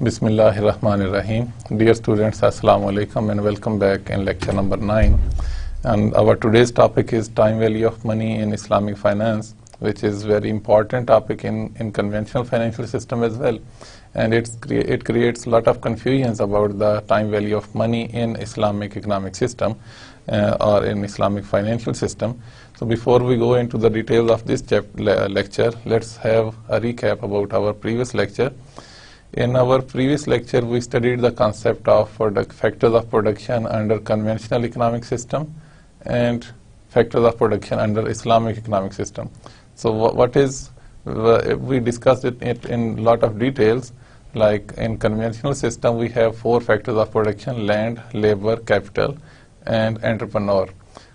Bismillahirrahmanirrahim. Dear students, Assalamu alaikum and welcome back in lecture number 9. And our today's topic is time value of money in Islamic finance, which is very important topic in conventional financial system as well. And it creates a lot of confusions about the time value of money in Islamic economic system or in Islamic financial system. So before we go into the details of this lecture, let's have a recap about our previous lecture. In our previous lecture, we studied the concept of factors of production under conventional economic system and factors of production under Islamic economic system. So we discussed it in a lot of details. Like in conventional system, we have 4 factors of production: land, labor, capital, and entrepreneur.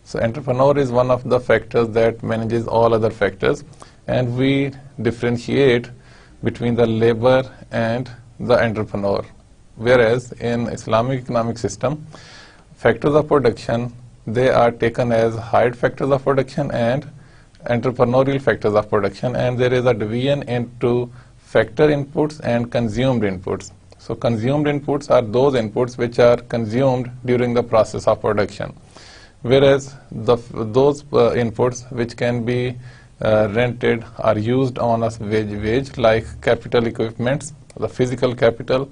So entrepreneur is one of the factors that manages all other factors, and we differentiate between the labor and the entrepreneur. Whereas in Islamic economic system, factors of production, they are taken as hired factors of production and entrepreneurial factors of production, and there is a division into factor inputs and consumed inputs. So consumed inputs are those inputs which are consumed during the process of production, whereas those inputs which can be rented are used on a wage, like capital equipments, the physical capital,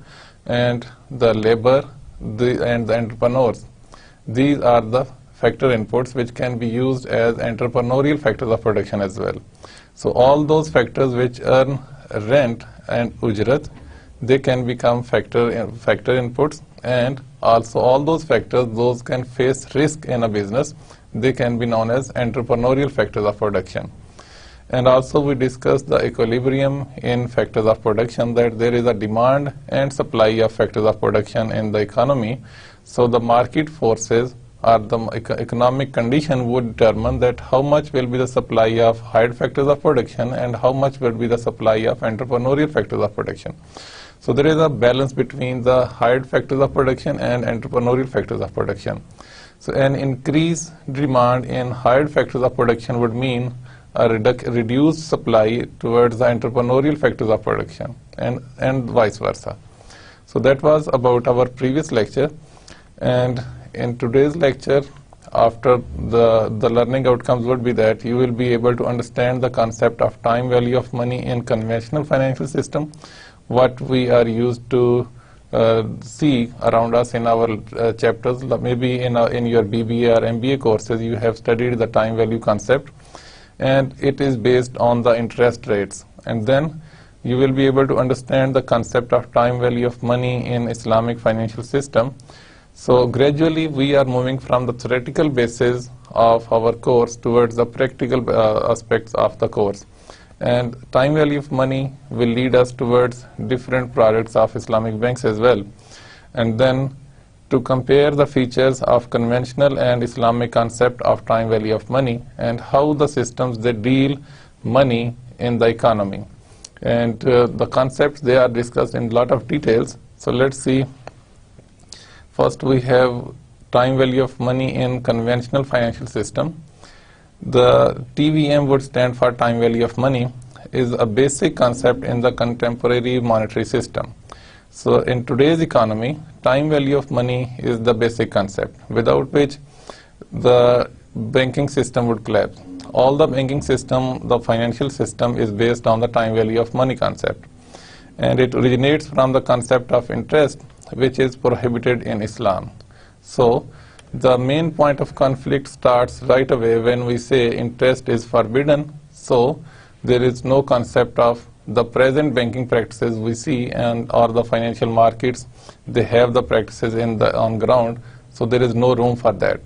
and the labor, and the entrepreneurs. These are the factor inputs which can be used as entrepreneurial factors of production as well. So all those factors which earn rent and ujrat, they can become factor inputs, and also all those factors, those can face risk in a business, they can be known as entrepreneurial factors of production. And also we discussed the equilibrium in factors of production, that there is a demand and supply of factors of production in the economy. So the market forces or the economic condition would determine that how much will be the supply of hired factors of production and how much will be the supply of entrepreneurial factors of production. So there is a balance between the hired factors of production and entrepreneurial factors of production. So an increased demand in hired factors of production would mean a reduced supply towards the entrepreneurial factors of production, and vice versa. So that was about our previous lecture, and in today's lecture, after the learning outcomes would be that you will be able to understand the concept of time value of money in conventional financial system, what we are used to see around us in our chapters. Maybe in your BBA or MBA courses you have studied the time value concept, and it is based on the interest rates. And then you will be able to understand the concept of time value of money in Islamic financial system. So gradually we are moving from the theoretical basis of our course towards the practical aspects of the course. And time value of money will lead us towards different products of Islamic banks as well. And then to compare the features of conventional and Islamic concept of time value of money and how the systems they deal money in the economy. And the concepts, they are discussed in a lot of details. So let's see. First we have time value of money in conventional financial system. The TVM would stand for time value of money, is a basic concept in the contemporary monetary system. So in today's economy, time value of money is the basic concept, without which the banking system would collapse. All the banking system, the financial system, is based on the time value of money concept. And it originates from the concept of interest, which is prohibited in Islam. So the main point of conflict starts right away when we say interest is forbidden. So there is no concept of the present banking practices we see, and or the financial markets, they have the practices on ground, so there is no room for that.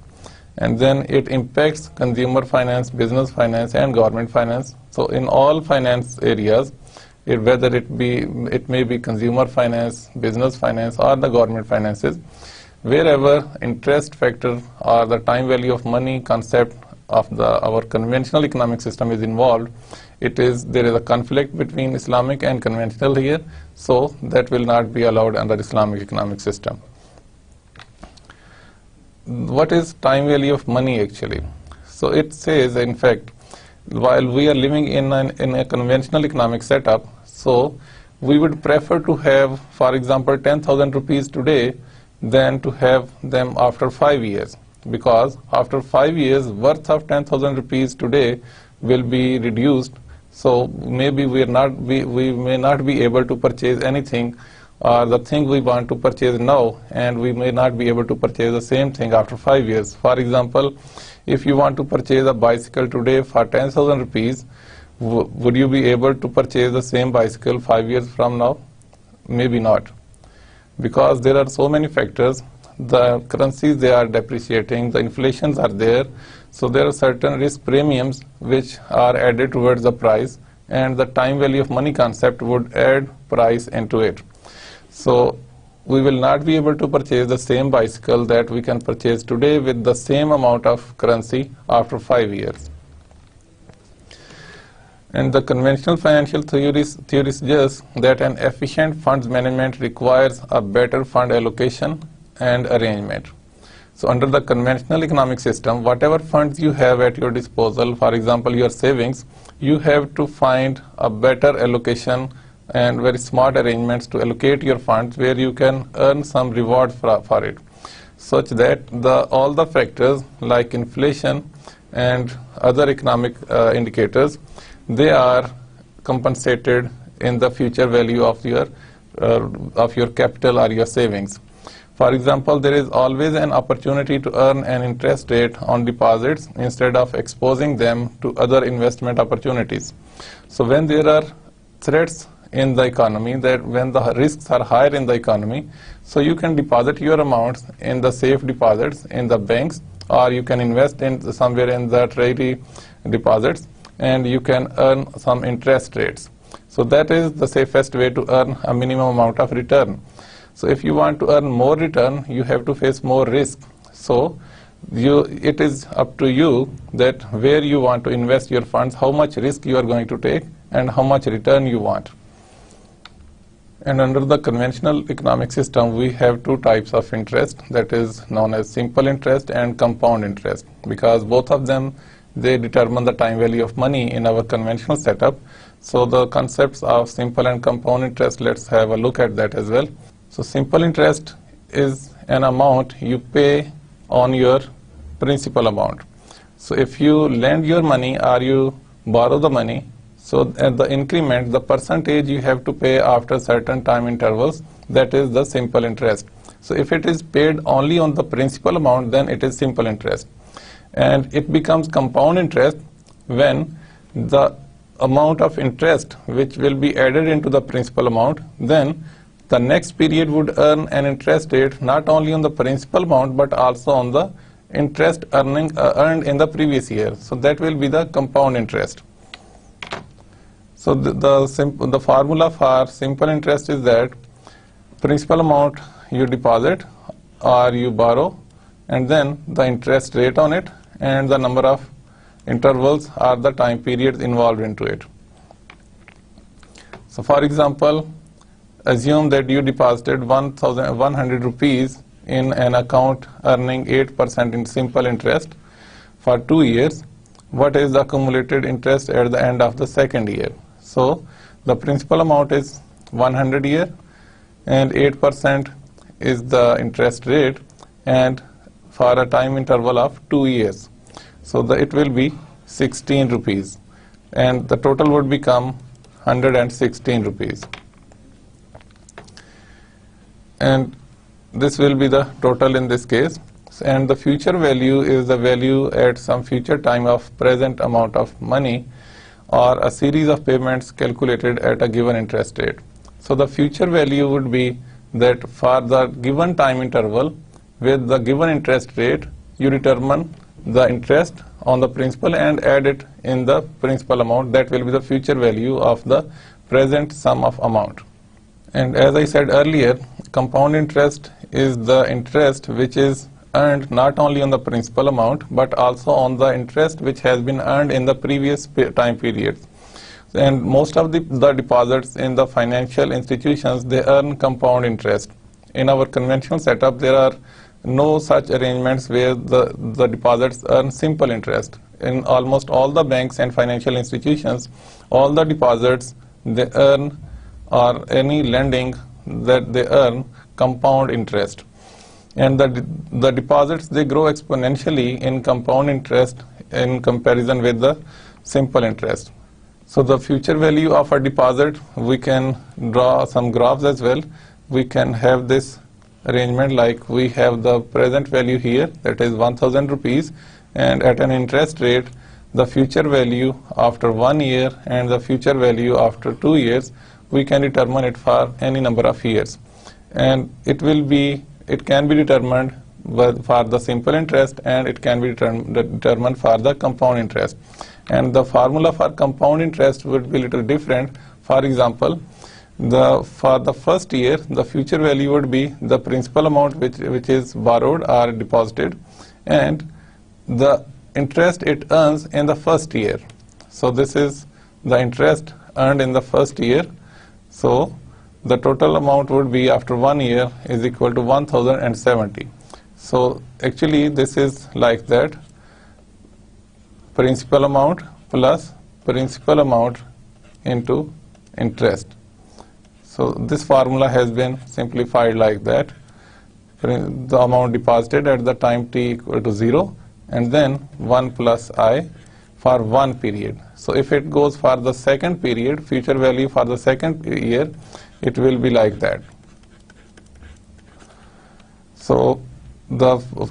And then it impacts consumer finance, business finance, and government finance. So in all finance areas, whether it may be consumer finance, business finance, or the government finances, wherever interest factor or the time value of money concept of our conventional economic system is involved, there is a conflict between Islamic and conventional here, so that will not be allowed under Islamic economic system. What is time value of money actually? So it says, in fact, while we are living in a conventional economic setup, so we would prefer to have, for example, 10,000 rupees today than to have them after 5 years, because after 5 years worth of 10,000 rupees today will be reduced, so maybe we may not be able to purchase anything or the thing we want to purchase now, and we may not be able to purchase the same thing after 5 years. For example, if you want to purchase a bicycle today for 10,000 rupees, would you be able to purchase the same bicycle 5 years from now? Maybe not, because there are so many factors. The currencies, they are depreciating, the inflations are there, so there are certain risk premiums which are added towards the price, and the time value of money concept would add price into it. So we will not be able to purchase the same bicycle that we can purchase today with the same amount of currency after 5 years. And the conventional financial theory suggests that an efficient funds management requires a better fund allocation and arrangement. So under the conventional economic system, whatever funds you have at your disposal, for example your savings, you have to find a better allocation and very smart arrangements to allocate your funds where you can earn some reward for it, such that all the factors like inflation and other economic indicators, they are compensated in the future value of your capital or your savings. For example, there is always an opportunity to earn an interest rate on deposits instead of exposing them to other investment opportunities. So when there are threats in the economy, that when the risks are higher in the economy, so you can deposit your amounts in the safe deposits in the banks, or you can invest in somewhere in the treasury deposits, and you can earn some interest rates. So that is the safest way to earn a minimum amount of return. So if you want to earn more return, you have to face more risk. So it is up to you that where you want to invest your funds, how much risk you are going to take, and how much return you want. And under the conventional economic system, we have two types of interest, that is known as simple interest and compound interest, because both of them, they determine the time value of money in our conventional setup. So the concepts of simple and compound interest, let's have a look at that as well. So simple interest is an amount you pay on your principal amount. So if you lend your money or you borrow the money, so at the increment, the percentage you have to pay after certain time intervals, that is the simple interest. So if it is paid only on the principal amount, then it is simple interest. And it becomes compound interest when the amount of interest which will be added into the principal amount, then the next period would earn an interest rate not only on the principal amount but also on the interest earned in the previous year. So that will be the compound interest. So the formula for simple interest is that principal amount you deposit or you borrow, and then the interest rate on it, and the number of intervals or the time periods involved into it. So for example, assume that you deposited 1,100 rupees in an account earning 8% in simple interest for 2 years. What is the accumulated interest at the end of the second year? So the principal amount is 100 here, and 8% is the interest rate, and for a time interval of 2 years. So it will be 16 rupees, and the total would become 116 rupees. And this will be the total in this case. And the future value is the value at some future time of present amount of money, or a series of payments calculated at a given interest rate. So the future value would be that for the given time interval with the given interest rate, you determine the interest on the principal and add it in the principal amount. That will be the future value of the present sum of amount. And as I said earlier, compound interest is the interest which is earned not only on the principal amount but also on the interest which has been earned in the previous time periods. And most of the deposits in the financial institutions, they earn compound interest. In our conventional setup, there are no such arrangements where the deposits earn simple interest. In almost all the banks and financial institutions, all the deposits they earn, or any lending that they earn, compound interest. And the deposits, they grow exponentially in compound interest in comparison with the simple interest. So the future value of a deposit, we can draw some graphs as well. We can have this arrangement like we have the present value here, that is 1000 rupees, and at an interest rate, the future value after 1 year and the future value after 2 years, we can determine it for any number of years. And it can be determined for the simple interest, and it can be determined for the compound interest. And the formula for compound interest would be a little different. For example, for the first year, the future value would be the principal amount which is borrowed or deposited, and the interest it earns in the first year. So this is the interest earned in the first year. So the total amount would be after 1 year is equal to 1070. So actually this is like that: principal amount plus principal amount into interest. So this formula has been simplified like that: the amount deposited at the time t equal to 0, and then 1 plus I for 1 period. So if it goes for the second period, future value for the second year, it will be like that. So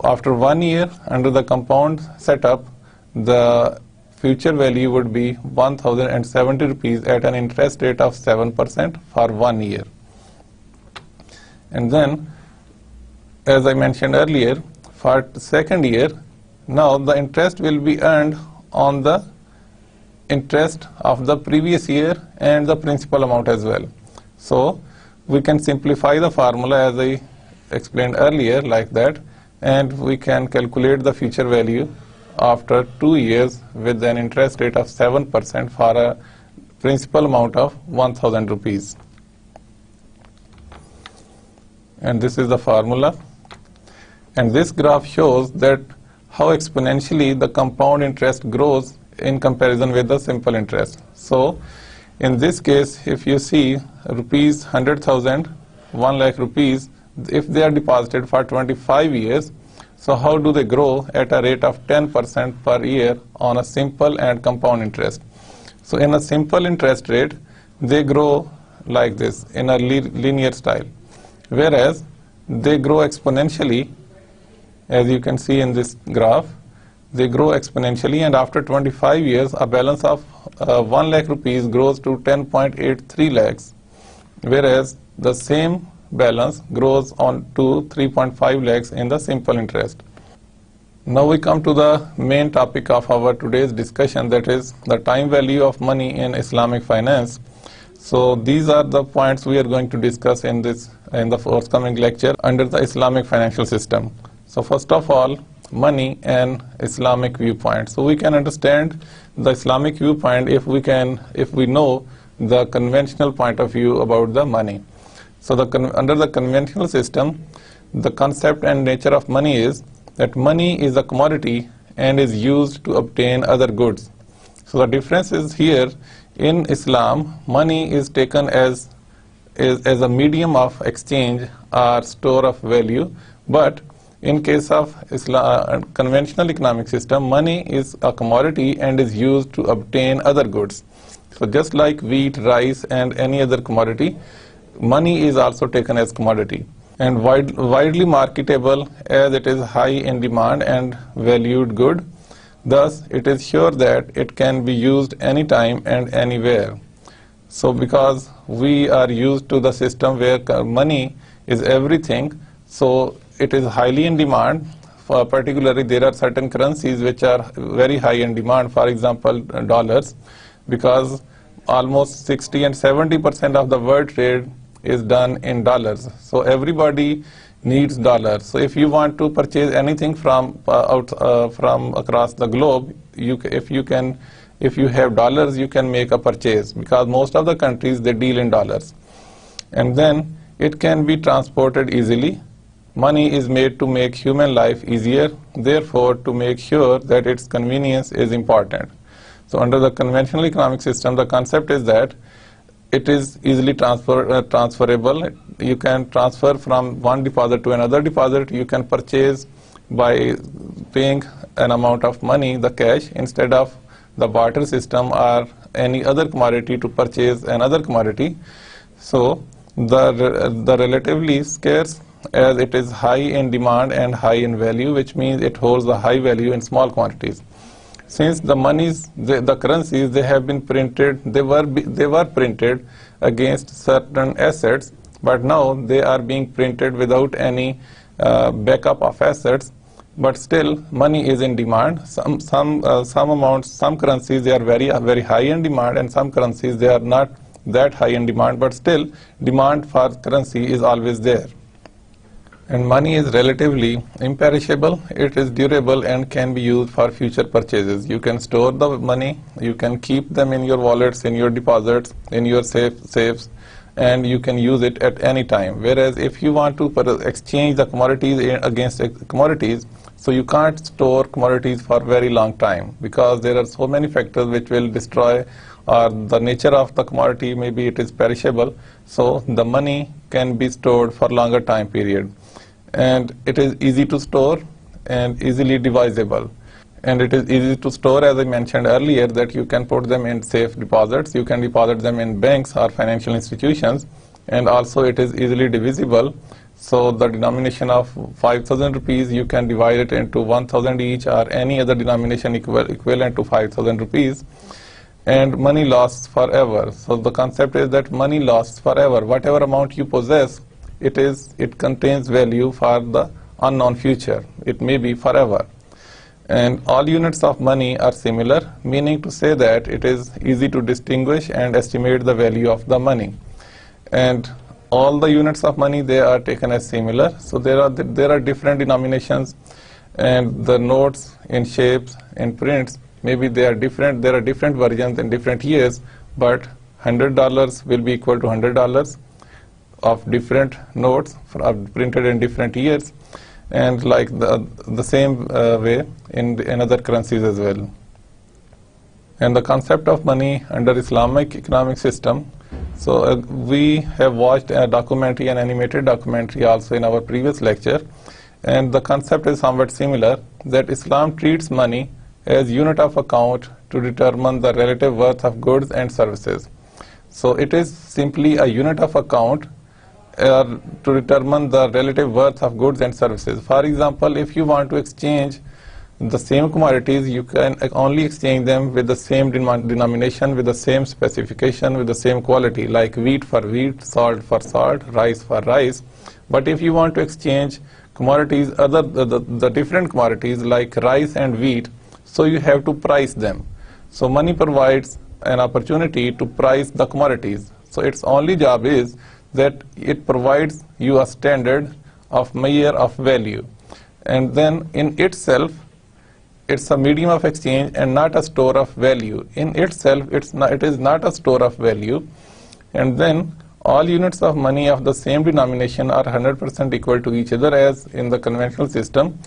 after 1 year under the compound setup, the future value would be 1070 rupees at an interest rate of 7% for 1 year. And then, as I mentioned earlier, for second year, now the interest will be earned on the interest of the previous year and the principal amount as well. So we can simplify the formula as I explained earlier like that, and we can calculate the future value after 2 years with an interest rate of 7% for a principal amount of 1000 rupees. And this is the formula. And this graph shows that how exponentially the compound interest grows in comparison with the simple interest. So in this case, if you see rupees 100,000, 1 lakh rupees, if they are deposited for 25 years, so how do they grow at a rate of 10% per year on a simple and compound interest? So in a simple interest rate, they grow like this in a linear style, whereas they grow exponentially, as you can see in this graph. They grow exponentially, and after 25 years, a balance of 1 lakh rupees grows to 10.83 lakhs, whereas the same balance grows on to 3.5 lakhs in the simple interest. Now we come to the main topic of our today's discussion, that is the time value of money in Islamic finance. So these are the points we are going to discuss in the forthcoming lecture under the Islamic financial system. So first of all, money and Islamic viewpoint. So we can understand the Islamic viewpoint if we know the conventional point of view about the money. So under the conventional system, the concept and nature of money is that money is a commodity and is used to obtain other goods. So the difference is here, in Islam, money is taken as a medium of exchange or store of value, but in case of conventional economic system, money is a commodity and is used to obtain other goods. So just like wheat, rice and any other commodity, money is also taken as commodity and widely marketable, as it is high in demand and valued good. Thus, it is sure that it can be used anytime and anywhere. So because we are used to the system where money is everything, so it is highly in demand. Particularly, there are certain currencies which are very high in demand, for example, dollars, because almost 60 and 70% of the world trade is done in dollars. So everybody needs dollars. So if you want to purchase anything from across the globe, if you can if you have dollars, you can make a purchase, because most of the countries, they deal in dollars. And then it can be transported easily. Money is made to make human life easier, therefore to make sure that its convenience is important. So under the conventional economic system, the concept is that it is easily transferable. You can transfer from one deposit to another deposit. You can purchase by paying an amount of money, the cash, instead of the barter system or any other commodity to purchase another commodity. So the relatively scarce, as it is high in demand and high in value, which means it holds a high value in small quantities. Since the monies, the currencies, they have been printed, they were printed against certain assets, but now they are being printed without any backup of assets. But still, money is in demand. Some amounts, some currencies, they are very high in demand, and some currencies, they are not that high in demand. But still, demand for currency is always there. And money is relatively imperishable. It is durable and can be used for future purchases. You can store the money, you can keep them in your wallets, in your deposits, in your safes, and you can use it at any time. Whereas if you want to exchange the commodities against commodities, so you can't store commodities for a very long time, because there are so many factors which will destroy, or the nature of the commodity, maybe it is perishable. So the money can be stored for longer time period. And it is easy to store and easily divisible. And it is easy to store, as I mentioned earlier, that you can put them in safe deposits, you can deposit them in banks or financial institutions, and also it is easily divisible. So the denomination of 5,000 rupees, you can divide it into 1,000 each, or any other denomination equivalent to 5,000 rupees. And money lasts forever. So the concept is that money lasts forever. Whatever amount you possess, it contains value for the unknown future. It may be forever. And all units of money are similar, meaning to say that it is easy to distinguish and estimate the value of the money. And all the units of money, they are taken as similar. So there are different denominations, and the notes in shapes and prints, maybe they are different. There are different versions in different years, but $100 will be equal to $100 of different notes printed in different years, and like the same way in other currencies as well. And the concept of money under Islamic economic system, so we have watched a documentary, an animated documentary also in our previous lecture, and the concept is somewhat similar, that Islam treats money as unit of account to determine the relative worth of goods and services. So it is simply a unit of account to determine the relative worth of goods and services. For example, if you want to exchange the same commodities, you can only exchange them with the same denomination, with the same specification, with the same quality, like wheat for wheat, salt for salt, rice for rice. But if you want to exchange commodities, the different commodities like rice and wheat, so you have to price them. So money provides an opportunity to price the commodities. So its only job is that it provides you a standard of measure of value, and then in itself it's a medium of exchange and not a store of value. In itself it is not a store of value. And then all units of money of the same denomination are 100% equal to each other, as in the conventional system.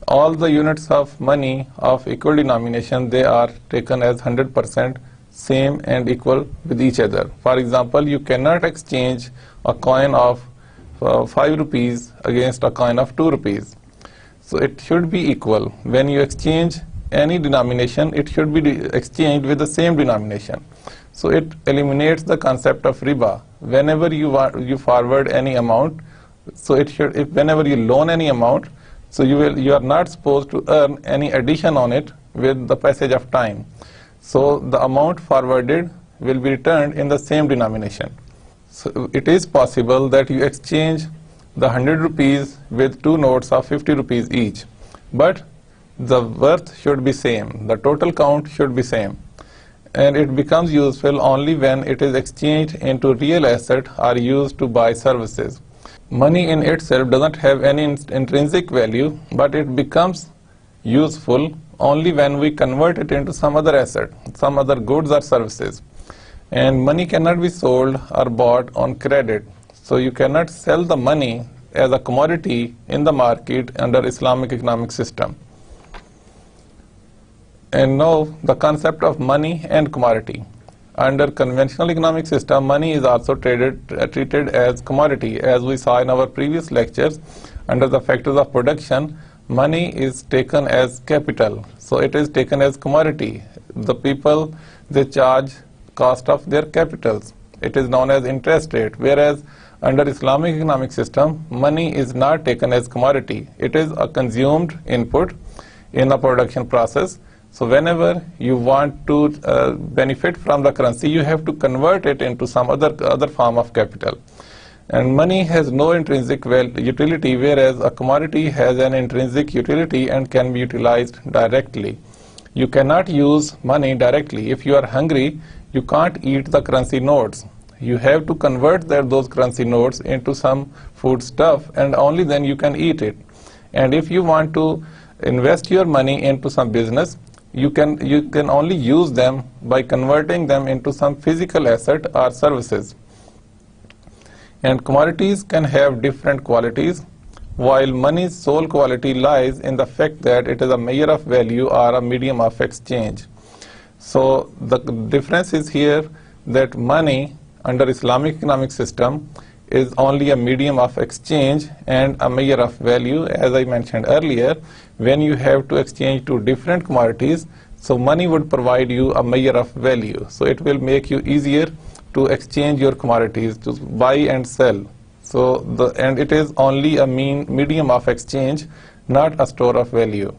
All the units of money of equal denomination, they are taken as 100% same and equal with each other. For example, you cannot exchange a coin of 5 rupees against a coin of 2 rupees. So it should be equal. When you exchange any denomination, it should be exchanged with the same denomination. So it eliminates the concept of riba. Whenever you forward any amount, so whenever you loan any amount, so you are not supposed to earn any addition on it with the passage of time. So the amount forwarded will be returned in the same denomination. So it is possible that you exchange the 100 rupees with 2 notes of 50 rupees each, but the worth should be same, the total count should be same, and it becomes useful only when it is exchanged into real asset or used to buy services. Money in itself doesn't have any intrinsic value, but it becomes useful only when we convert it into some other asset, some other goods or services. And money cannot be sold or bought on credit. So you cannot sell the money as a commodity in the market under Islamic economic system. And now the concept of money and commodity. Under conventional economic system, money is also treated as commodity. As we saw in our previous lectures, under the factors of production, money is taken as capital. So it is taken as commodity. The people, they charge cost of their capitals. It is known as interest rate. Whereas under Islamic economic system, money is not taken as commodity. It is a consumed input in a production process. So whenever you want to benefit from the currency, you have to convert it into some other form of capital. And money has no intrinsic utility, whereas a commodity has an intrinsic utility and can be utilized directly. You cannot use money directly. If you are hungry, you can't eat the currency notes. You have to convert those currency notes into some food stuff, and only then you can eat it. And if you want to invest your money into some business, you can only use them by converting them into some physical asset or services. And commodities can have different qualities, while money's sole quality lies in the fact that it is a measure of value or a medium of exchange. So the difference is here that money under Islamic economic system is only a medium of exchange and a measure of value. As I mentioned earlier, when you have to exchange two different commodities, so money would provide you a measure of value. So it will make you easier to exchange your commodities, to buy and sell. So and it is only a medium of exchange, not a store of value.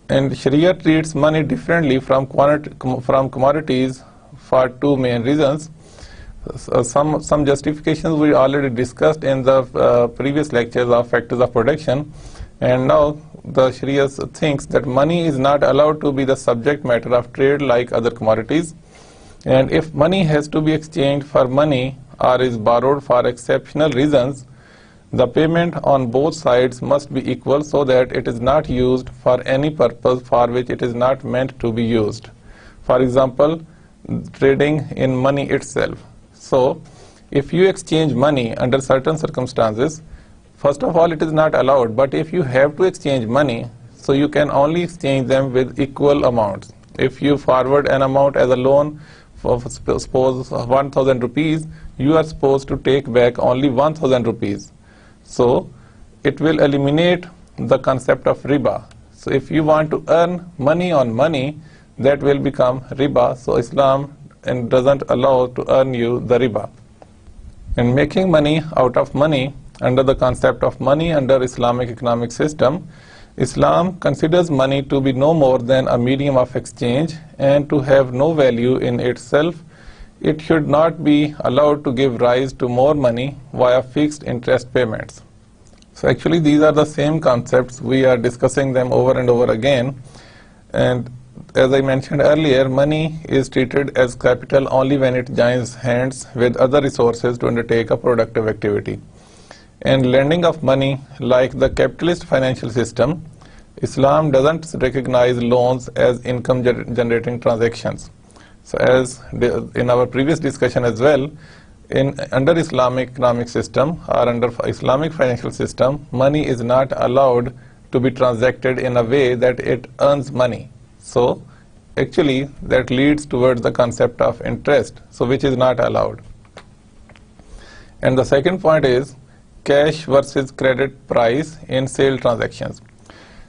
And Sharia treats money differently from commodities for two main reasons. Some justifications we already discussed in the previous lectures of factors of production, and now the Sharia thinks that money is not allowed to be the subject matter of trade like other commodities, and if money has to be exchanged for money or is borrowed for exceptional reasons, the payment on both sides must be equal so that it is not used for any purpose for which it is not meant to be used. For example, trading in money itself. So, if you exchange money under certain circumstances, first of all, it is not allowed. But if you have to exchange money, so you can only exchange them with equal amounts. If you forward an amount as a loan, for suppose 1,000 rupees, you are supposed to take back only 1,000 rupees. So, it will eliminate the concept of riba. So, if you want to earn money on money, that will become riba. So Islam doesn't allow to earn you the riba. And making money out of money under the concept of money under Islamic economic system, Islam considers money to be no more than a medium of exchange and to have no value in itself. It should not be allowed to give rise to more money via fixed interest payments. So actually these are the same concepts. We are discussing them over and over again. And as I mentioned earlier, money is treated as capital only when it joins hands with other resources to undertake a productive activity. And lending of money, like the capitalist financial system, Islam doesn't recognize loans as income generating transactions. So as in our previous discussion as well, under Islamic economic system or under Islamic financial system, money is not allowed to be transacted in a way that it earns money. So actually that leads towards the concept of interest, so which is not allowed. And the second point is cash versus credit price in sale transactions.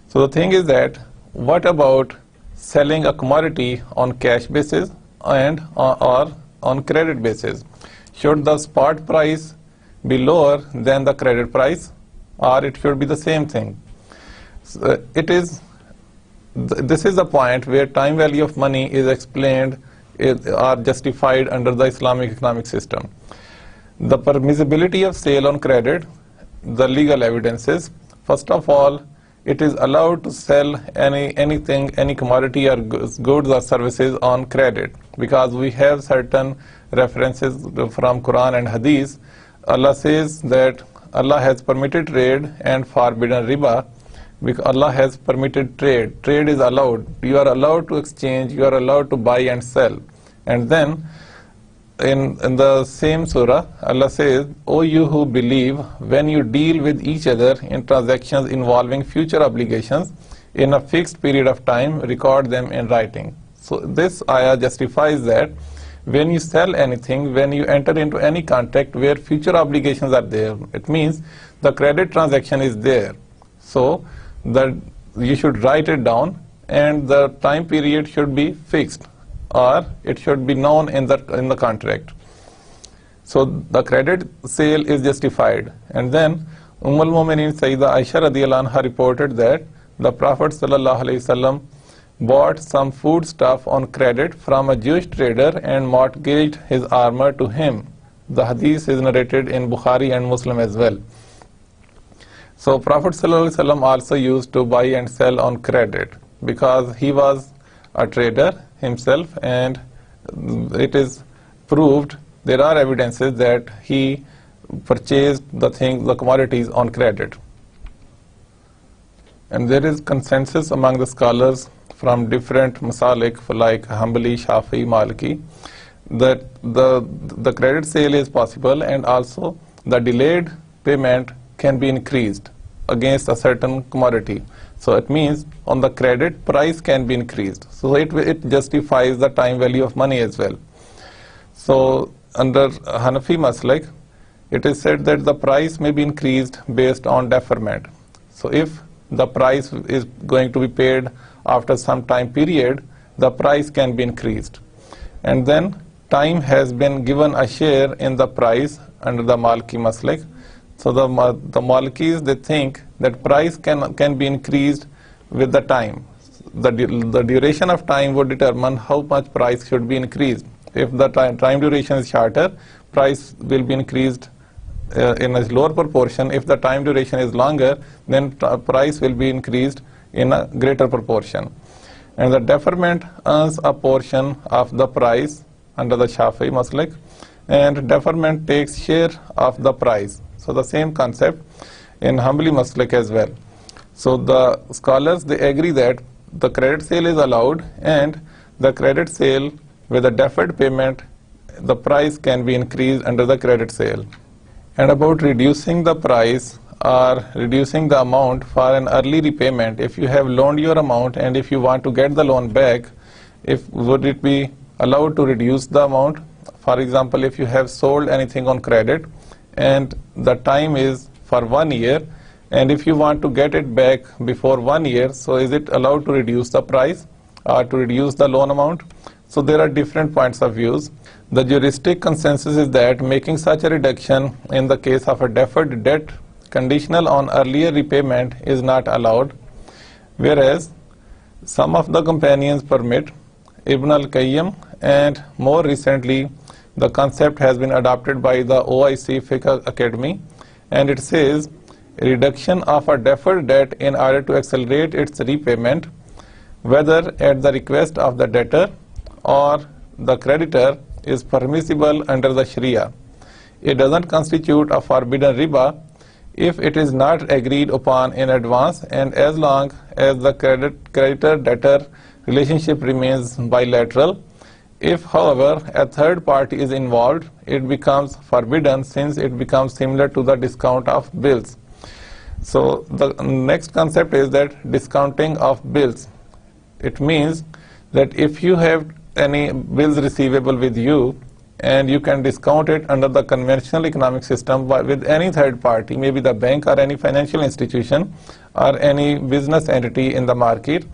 So the thing is that what about selling a commodity on cash basis and or on credit basis? Should the spot price be lower than the credit price, or it should be the same thing? So this is the point where time value of money is explained or justified under the Islamic economic system. The permissibility of sale on credit, the legal evidences. First of all, it is allowed to sell anything, any commodity or goods or services on credit, because we have certain references from Quran and Hadith. Allah says that Allah has permitted trade and forbidden riba. because Allah has permitted trade. Trade is allowed. You are allowed to exchange, you are allowed to buy and sell. And then in the same surah, Allah says, O you who believe, when you deal with each other in transactions involving future obligations in a fixed period of time, record them in writing. So this ayah justifies that when you sell anything, when you enter into any contract where future obligations are there, it means the credit transaction is there. So that you should write it down, and the time period should be fixed, or it should be known in the contract. So the credit sale is justified. And then al-Mu'minin Sayyida Aisha radiyallahu anha reported that the Prophet sallallahu alaihi wasallam bought some foodstuff on credit from a Jewish trader and mortgaged his armor to him. The hadith is narrated in Bukhari and Muslim as well. So Prophet ﷺ also used to buy and sell on credit because he was a trader himself, and it is proved, there are evidences that he purchased the commodities on credit. And there is consensus among the scholars from different masalik like Hanbali, Shafi, Maliki, that the credit sale is possible, and also the delayed payment can be increased against a certain commodity. So it means on the credit, price can be increased. So it justifies the time value of money as well. So under Hanafi Maslak, it is said that the price may be increased based on deferment. So if the price is going to be paid after some time period, the price can be increased. And then time has been given a share in the price under the Maliki Maslak. So the Malikis, they think that price can be increased with the time. The duration of time would determine how much price should be increased. If the time duration is shorter, price will be increased in a lower proportion. If the time duration is longer, then price will be increased in a greater proportion. And the deferment earns a portion of the price under the Shafi'i Maslak, and deferment takes share of the price. So the same concept in Hanbali Maslak as well. So the scholars, they agree that the credit sale is allowed, and the credit sale with a deferred payment, the price can be increased under the credit sale. And about reducing the price or reducing the amount for an early repayment, if you have loaned your amount and if you want to get the loan back, would it be allowed to reduce the amount? For example, if you have sold anything on credit and the time is for 1 year, and if you want to get it back before 1 year, so is it allowed to reduce the price or to reduce the loan amount? So there are different points of views. The juristic consensus is that making such a reduction in the case of a deferred debt conditional on earlier repayment is not allowed, whereas some of the companions permit. Ibn al-Qayyim, and more recently the concept has been adopted by the OIC Fiqh Academy, and it says reduction of a deferred debt in order to accelerate its repayment, whether at the request of the debtor or the creditor, is permissible under the Sharia. It doesn't constitute a forbidden riba if it is not agreed upon in advance, and as long as the creditor-debtor relationship remains bilateral. If, however, a third party is involved, it becomes forbidden, since it becomes similar to the discount of bills. So the next concept is that discounting of bills. It means that if you have any bills receivable with you, and you can discount it under the conventional economic system with any third party, maybe the bank or any financial institution or any business entity in the market.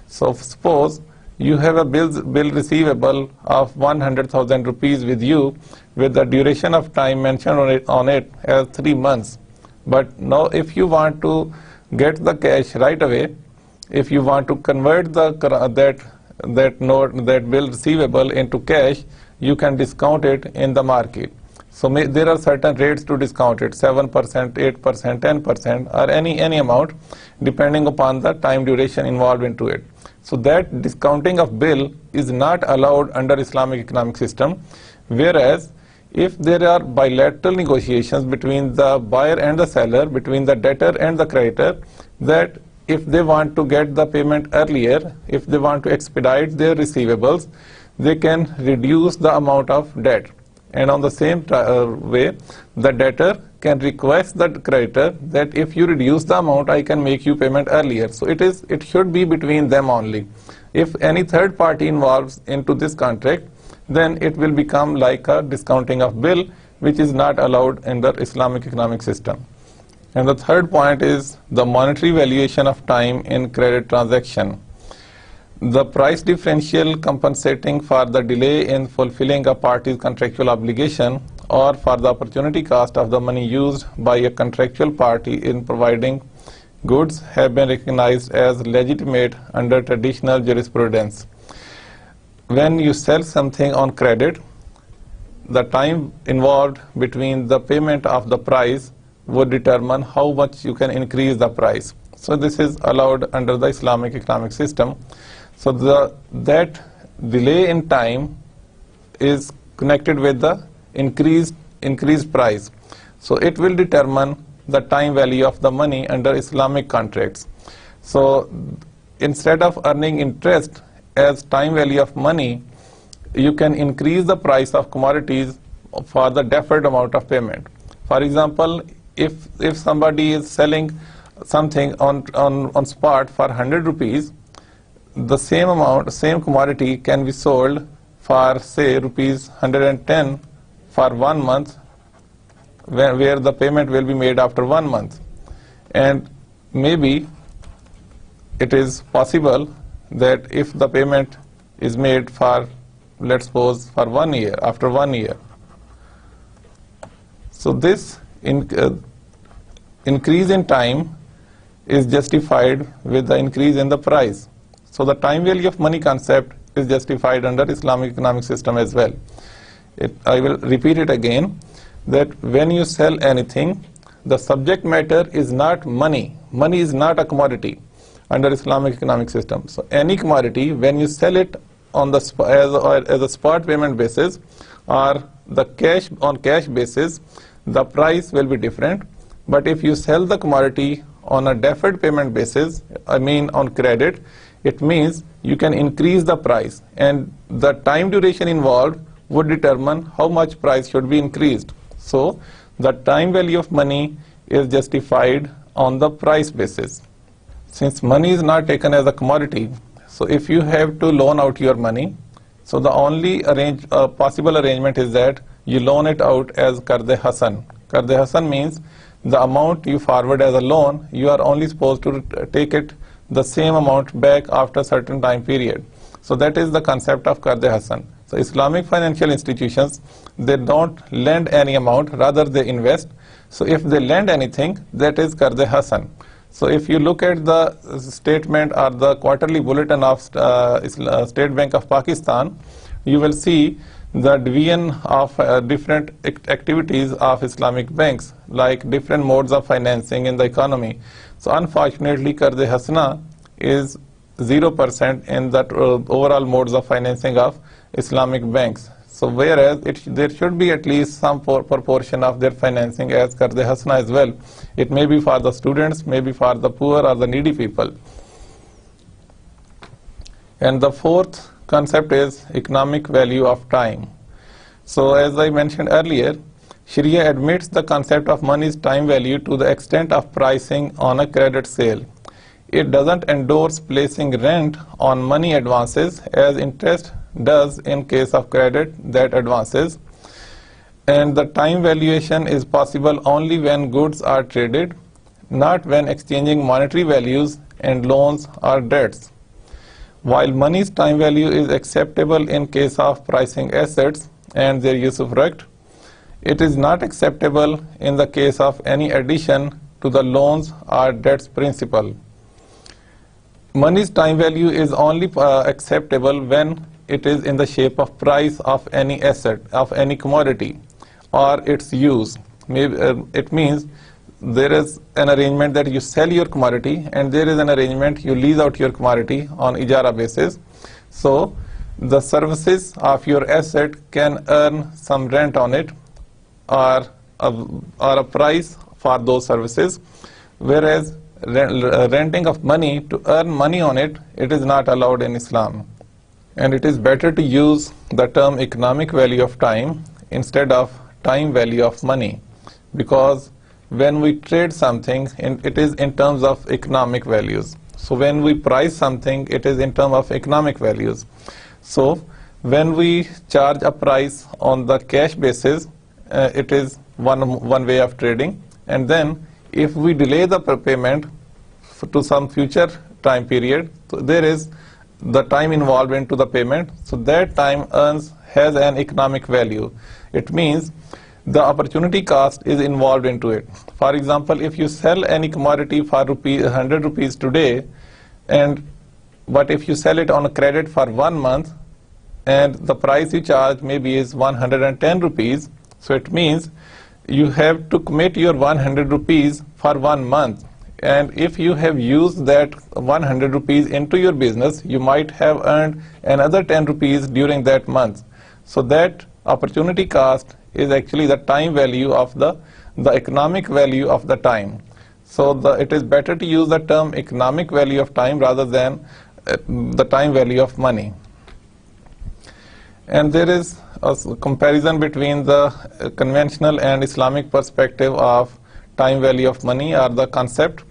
So suppose you have a bill receivable of 100,000 rupees with you, with the duration of time mentioned on it as 3 months. But now if you want to get the cash right away, if you want to convert that bill receivable into cash, you can discount it in the market. So there are certain rates to discount it, 7%, 8%, 10%, or any amount, depending upon the time duration involved into it. So that discounting of bill is not allowed under Islamic economic system, whereas if there are bilateral negotiations between the buyer and the seller, between the debtor and the creditor, that if they want to get the payment earlier, if they want to expedite their receivables, they can reduce the amount of debt. And on the same way, the debtor can request the creditor that if you reduce the amount, I can make you payment earlier. So it should be between them only. If any third party involves into this contract, then it will become like a discounting of bill, which is not allowed in the Islamic economic system. And the third point is the monetary valuation of time in credit transaction. The price differential compensating for the delay in fulfilling a party's contractual obligation or for the opportunity cost of the money used by a contractual party in providing goods have been recognized as legitimate under traditional jurisprudence. When you sell something on credit, the time involved between the payment of the price would determine how much you can increase the price. So this is allowed under the Islamic economic system. So that delay in time is connected with the increased price. So it will determine the time value of the money under Islamic contracts. So instead of earning interest as time value of money, you can increase the price of commodities for the deferred amount of payment. For example, if somebody is selling something on spot for 100 rupees, the same commodity can be sold for say rupees 110 for 1 month, where the payment will be made after 1 month. And maybe it is possible that if the payment is made for, let's suppose, for 1 year, after 1 year. So this increase in time is justified with the increase in the price. So the time value of money concept is justified under Islamic economic system as well. I will repeat it again, that when you sell anything, the subject matter is not money. Money is not a commodity under Islamic economic system. So any commodity, when you sell it on the as a spot payment basis or the cash basis, the price will be different. But if you sell the commodity on a deferred payment basis, I mean on credit, it means you can increase the price, and the time duration involved would determine how much price should be increased. So the time value of money is justified on the price basis. Since money is not taken as a commodity, so if you have to loan out your money, so the only possible arrangement is that you loan it out as Qarde Hasan. Qarde Hasan means the amount you forward as a loan, you are only supposed to take it the same amount back after a certain time period. So that is the concept of Qarde Hasan. So Islamic financial institutions, they don't lend any amount, rather they invest. So if they lend anything, that is Qarde Hasan. So if you look at the statement or the quarterly bulletin of State Bank of Pakistan, you will see the division of different activities of Islamic banks, like different modes of financing in the economy. So unfortunately, Qarde Hasana is 0% in that overall modes of financing of Islamic banks. So whereas there should be at least some proportion of their financing as Qarde Hasana as well. It may be for the students, maybe for the poor or the needy people. And the fourth concept is economic value of time. So as I mentioned earlier, Sharia admits the concept of money's time value to the extent of pricing on a credit sale. It doesn't endorse placing rent on money advances as interest does in case of credit that advances. And the time valuation is possible only when goods are traded, not when exchanging monetary values and loans or debts. While money's time value is acceptable in case of pricing assets and their usufruct, it is not acceptable in the case of any addition to the loans or debts principal. Money's time value is only acceptable when it is in the shape of price of any asset, of any commodity, or its use. Maybe, it means there is an arrangement that you sell your commodity, and there is an arrangement you lease out your commodity on ijara basis. So the services of your asset can earn some rent on it, or a price for those services, whereas renting of money to earn money on it, it is not allowed in Islam. And it is better to use the term economic value of time instead of time value of money, because when we trade something, it is in terms of economic values. So when we price something, it is in terms of economic values. So when we charge a price on the cash basis, it is one way of trading. And then if we delay the payment to some future time period, so there is the time involved into the payment, so that time has an economic value. It means the opportunity cost is involved into it. For example, if you sell any commodity for 100 rupees today, but if you sell it on a credit for 1 month, and the price you charge maybe is 110 rupees, so it means you have to commit your 100 rupees for 1 month. And if you have used that 100 rupees into your business, you might have earned another 10 rupees during that month. So that opportunity cost is actually the time value of the economic value of the time. So it is better to use the term economic value of time rather than the time value of money. And there is a comparison between the conventional and Islamic perspective of time value of money, or the concept.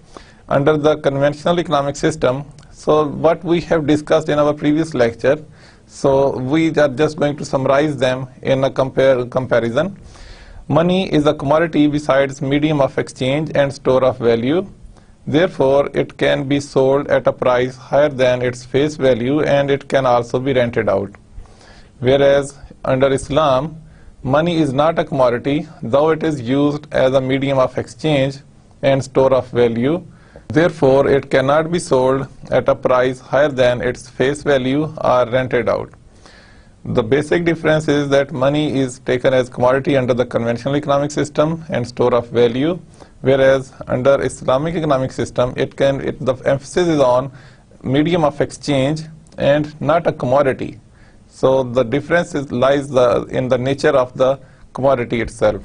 Under the conventional economic system, so what we have discussed in our previous lecture, so we are just going to summarize them in a comparison. Money is a commodity besides medium of exchange and store of value. Therefore, it can be sold at a price higher than its face value, and it can also be rented out. Whereas under Islam, money is not a commodity, though it is used as a medium of exchange and store of value. Therefore, it cannot be sold at a price higher than its face value or rented out. The basic difference is that money is taken as commodity under the conventional economic system and store of value, whereas under Islamic economic system, the emphasis is on medium of exchange and not a commodity. So the difference lies in the nature of the commodity itself.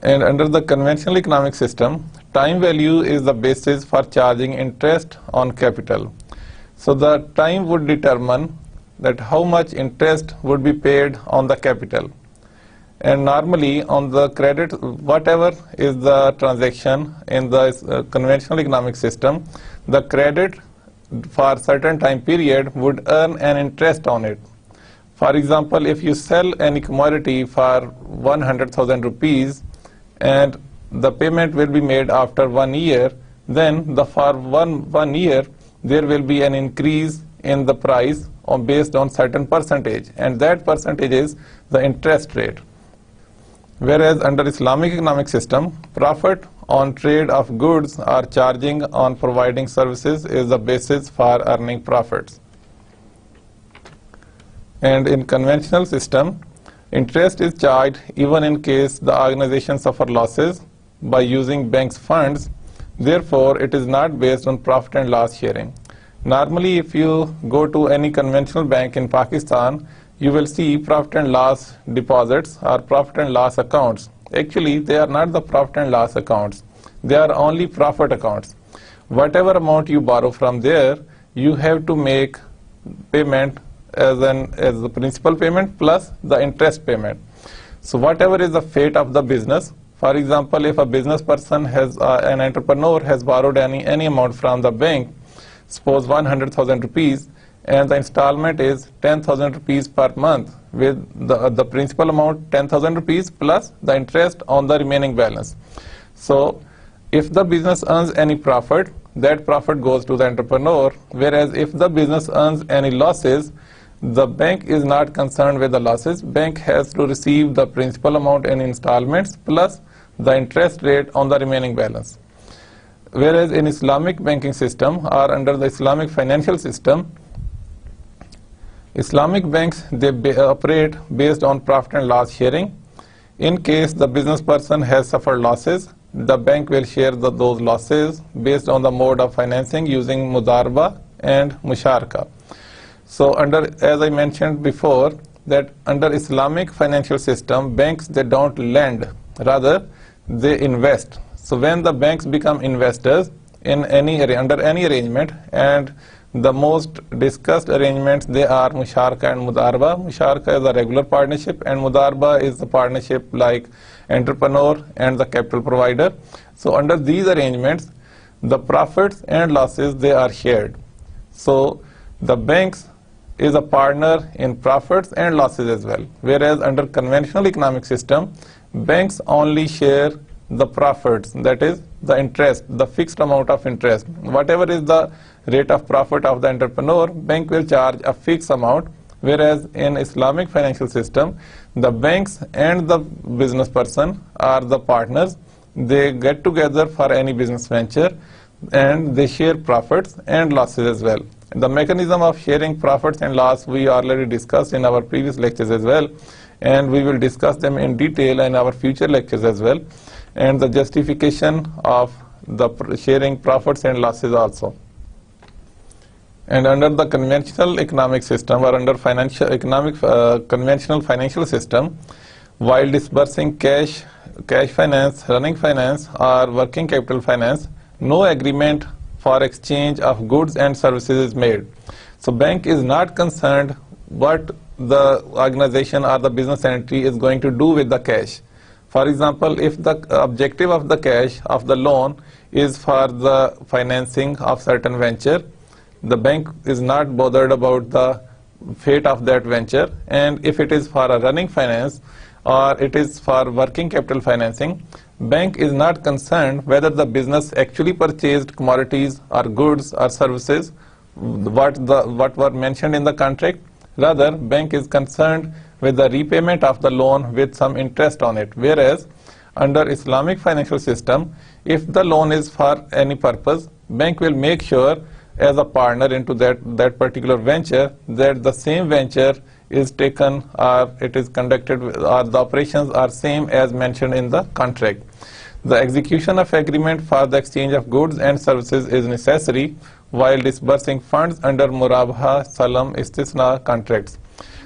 And under the conventional economic system, time value is the basis for charging interest on capital. So the time would determine that how much interest would be paid on the capital. And normally on the credit, whatever is the transaction in the conventional economic system, the credit for a certain time period would earn an interest on it. For example, if you sell any commodity for 100,000 rupees, and the payment will be made after 1 year, then for one year there will be an increase in the price based on certain percentage, and that percentage is the interest rate. Whereas under Islamic economic system, profit on trade of goods or charging on providing services is the basis for earning profits. And in conventional system, interest is charged even in case the organization suffers losses by using bank's funds. Therefore, it is not based on profit and loss sharing. Normally, if you go to any conventional bank in Pakistan, you will see profit and loss deposits or profit and loss accounts. Actually, they are not the profit and loss accounts. They are only profit accounts. Whatever amount you borrow from there, you have to make payment as the principal payment plus the interest payment. So whatever is the fate of the business, for example, if a business person an entrepreneur has borrowed any amount from the bank, suppose 100,000 rupees, and the installment is 10,000 rupees per month, with the principal amount 10,000 rupees plus the interest on the remaining balance. So if the business earns any profit, that profit goes to the entrepreneur, whereas if the business earns any losses, the bank is not concerned with the losses. Bank has to receive the principal amount in installments plus the interest rate on the remaining balance. Whereas in Islamic banking system or under the Islamic financial system, Islamic banks, they operate based on profit and loss sharing. In case the business person has suffered losses, the bank will share those losses based on the mode of financing using mudarba and musharaka. So as I mentioned before, that under Islamic financial system, banks, they don't lend, rather they invest. So when the banks become investors in under any arrangement, and the most discussed arrangements, they are musharaka and mudarba. Musharaka is a regular partnership, and mudarba is the partnership like entrepreneur and the capital provider. So under these arrangements, the profits and losses, they are shared. So the banks is a partner in profits and losses as well. Whereas under conventional economic system, banks only share the profits, that is the interest, the fixed amount of interest. Whatever is the rate of profit of the entrepreneur, bank will charge a fixed amount. Whereas in Islamic financial system, the banks and the business person are the partners. They get together for any business venture and they share profits and losses as well. The mechanism of sharing profits and loss we already discussed in our previous lectures as well, and we will discuss them in detail in our future lectures as well, and the justification of the sharing profits and losses also. And under the conventional economic system, or under conventional financial system, while disbursing cash finance, running finance, or working capital finance, no agreement for exchange of goods and services is made. So bank is not concerned what the organization or the business entity is going to do with the cash. For example, if the objective of the cash of the loan is for the financing of certain venture, the bank is not bothered about the fate of that venture. And if it is for a running finance or it is for working capital financing, bank is not concerned whether the business actually purchased commodities or goods or services what were mentioned in the contract. Rather, bank is concerned with the repayment of the loan with some interest on it. Whereas under Islamic financial system, if the loan is for any purpose, bank will make sure as a partner into that particular venture that the same venture is taken or it is conducted or the operations are same as mentioned in the contract. The execution of agreement for the exchange of goods and services is necessary while disbursing funds under murabaha, salam, istisna contracts.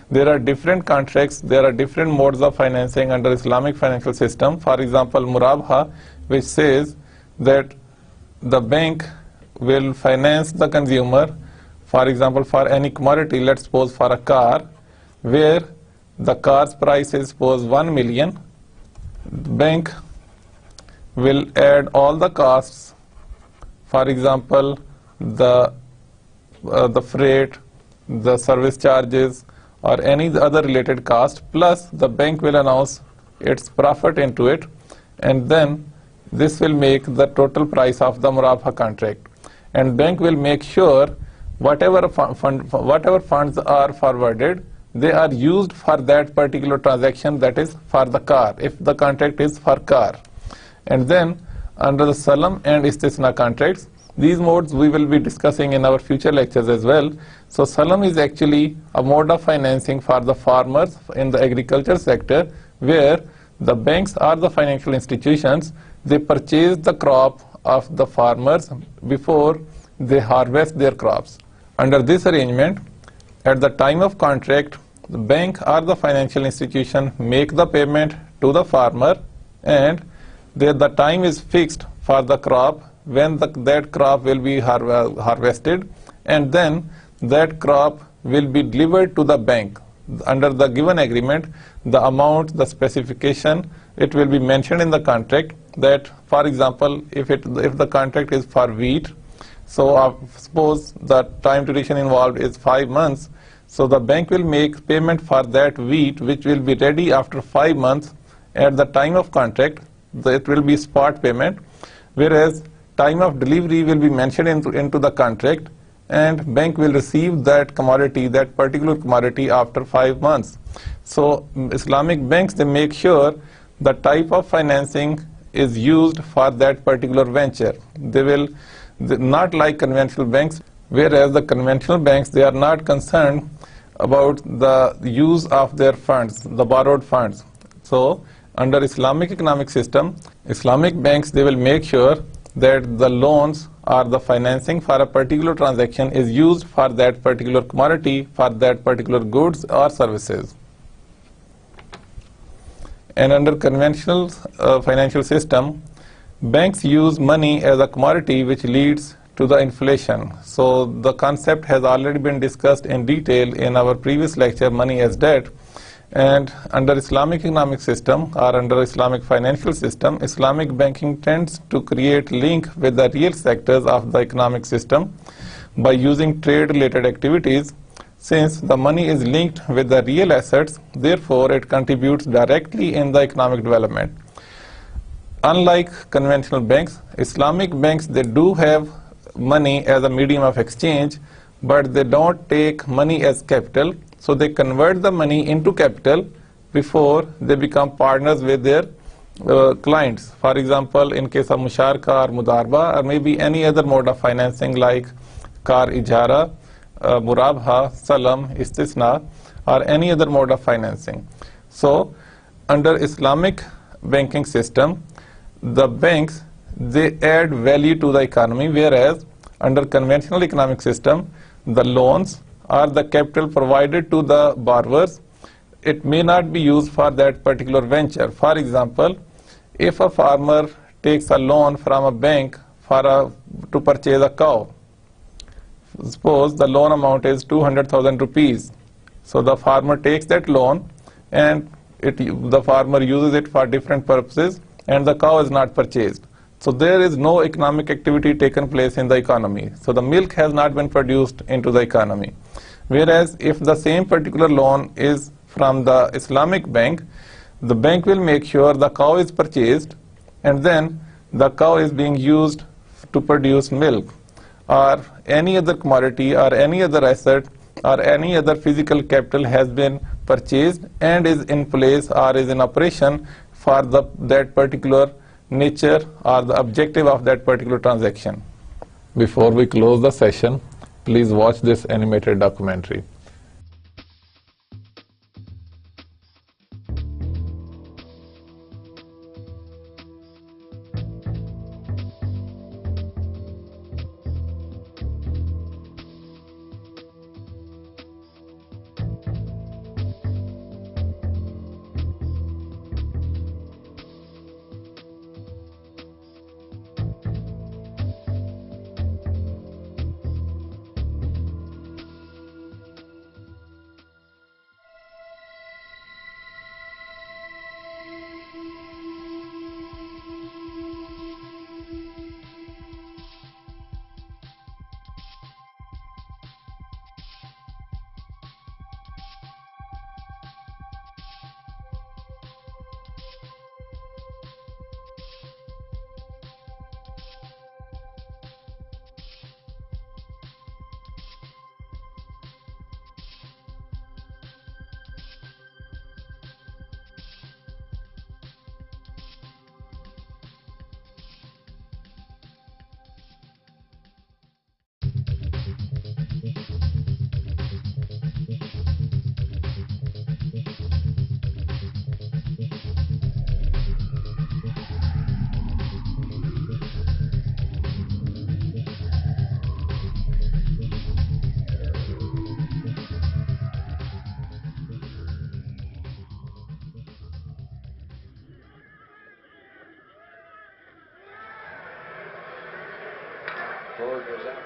There are different contracts, there are different modes of financing under Islamic financial system. For example, murabaha, which says that the bank will finance the consumer, for example, for any commodity, let's suppose for a car, where the car's price is suppose 1 million, the bank will add all the costs, for example, the freight, the service charges, or any other related cost, plus the bank will announce its profit into it, and then this will make the total price of the murabaha contract. And bank will make sure whatever funds are forwarded, they are used for that particular transaction, that is for the car, if the contract is for car. And then under the salam and istisna contracts, these modes we will be discussing in our future lectures as well. So salam is actually a mode of financing for the farmers in the agriculture sector, where the banks or the financial institutions, they purchase the crop of the farmers before they harvest their crops. Under this arrangement, at the time of contract, the bank or the financial institution make the payment to the farmer, and the time is fixed for the crop when that crop will be harvested, and then that crop will be delivered to the bank. Under the given agreement, the amount, the specification, it will be mentioned in the contract that, for example, if the contract is for wheat, so suppose the time duration involved is 5 months, so the bank will make payment for that wheat which will be ready after 5 months. At the time of contract, it will be spot payment, whereas time of delivery will be mentioned into the contract, and bank will receive that commodity, that particular commodity, after 5 months. So Islamic banks, they make sure the type of financing is used for that particular venture. They will not like conventional banks, whereas the conventional banks, they are not concerned about the use of their funds, the borrowed funds. So under Islamic economic system, Islamic banks, they will make sure that the loans or the financing for a particular transaction is used for that particular commodity, for that particular goods or services. And under conventional financial system, Banks use money as a commodity which leads to the inflation. So the concept has already been discussed in detail in our previous lecture, money as debt. And under Islamic economic system or under Islamic financial system, Islamic banking tends to create link with the real sectors of the economic system by using trade-related activities. Since the money is linked with the real assets, therefore it contributes directly in the economic development. Unlike conventional banks, Islamic banks, they do have money as a medium of exchange, but they don't take money as capital. So they convert the money into capital before they become partners with their clients. For example, in case of musharka or mudarba or maybe any other mode of financing like car ijara, murabha, salam, istisna, or any other mode of financing. So under Islamic banking system, the banks, they add value to the economy, whereas under conventional economic system, the loans or the capital provided to the borrowers, it may not be used for that particular venture. For example, if a farmer takes a loan from a bank to purchase a cow, suppose the loan amount is 200,000 rupees. So the farmer takes that loan and the farmer uses it for different purposes and the cow is not purchased. So there is no economic activity taken place in the economy. So the milk has not been produced into the economy. Whereas if the same particular loan is from the Islamic bank, the bank will make sure the cow is purchased and then the cow is being used to produce milk or any other commodity or any other asset or any other physical capital has been purchased and is in place or is in operation for that particular nature or the objective of that particular transaction. Before we close the session, please watch this animated documentary. Forward goes out.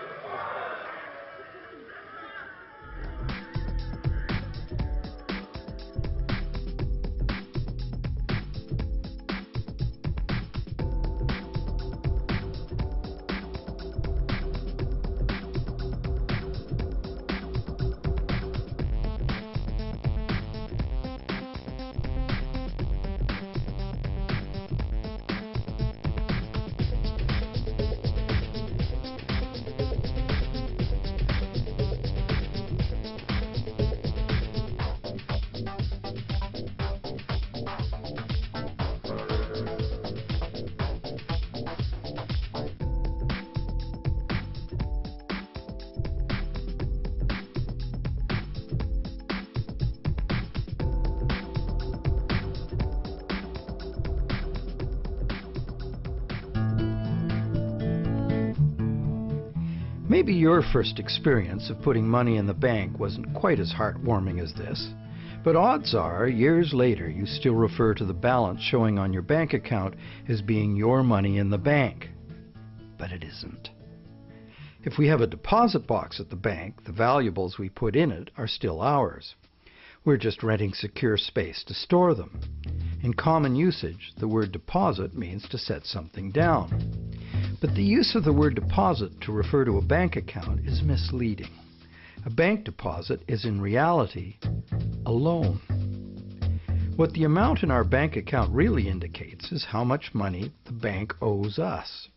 Maybe your first experience of putting money in the bank wasn't quite as heartwarming as this, But odds are, years later, you still refer to the balance showing on your bank account as being your money in the bank. But it isn't. If we have a deposit box at the bank, the valuables we put in it are still ours. We're just renting secure space to store them. In common usage, the word deposit means to set something down. But the use of the word deposit to refer to a bank account is misleading. A bank deposit is in reality a loan. What the amount in our bank account really indicates is how much money the bank owes us.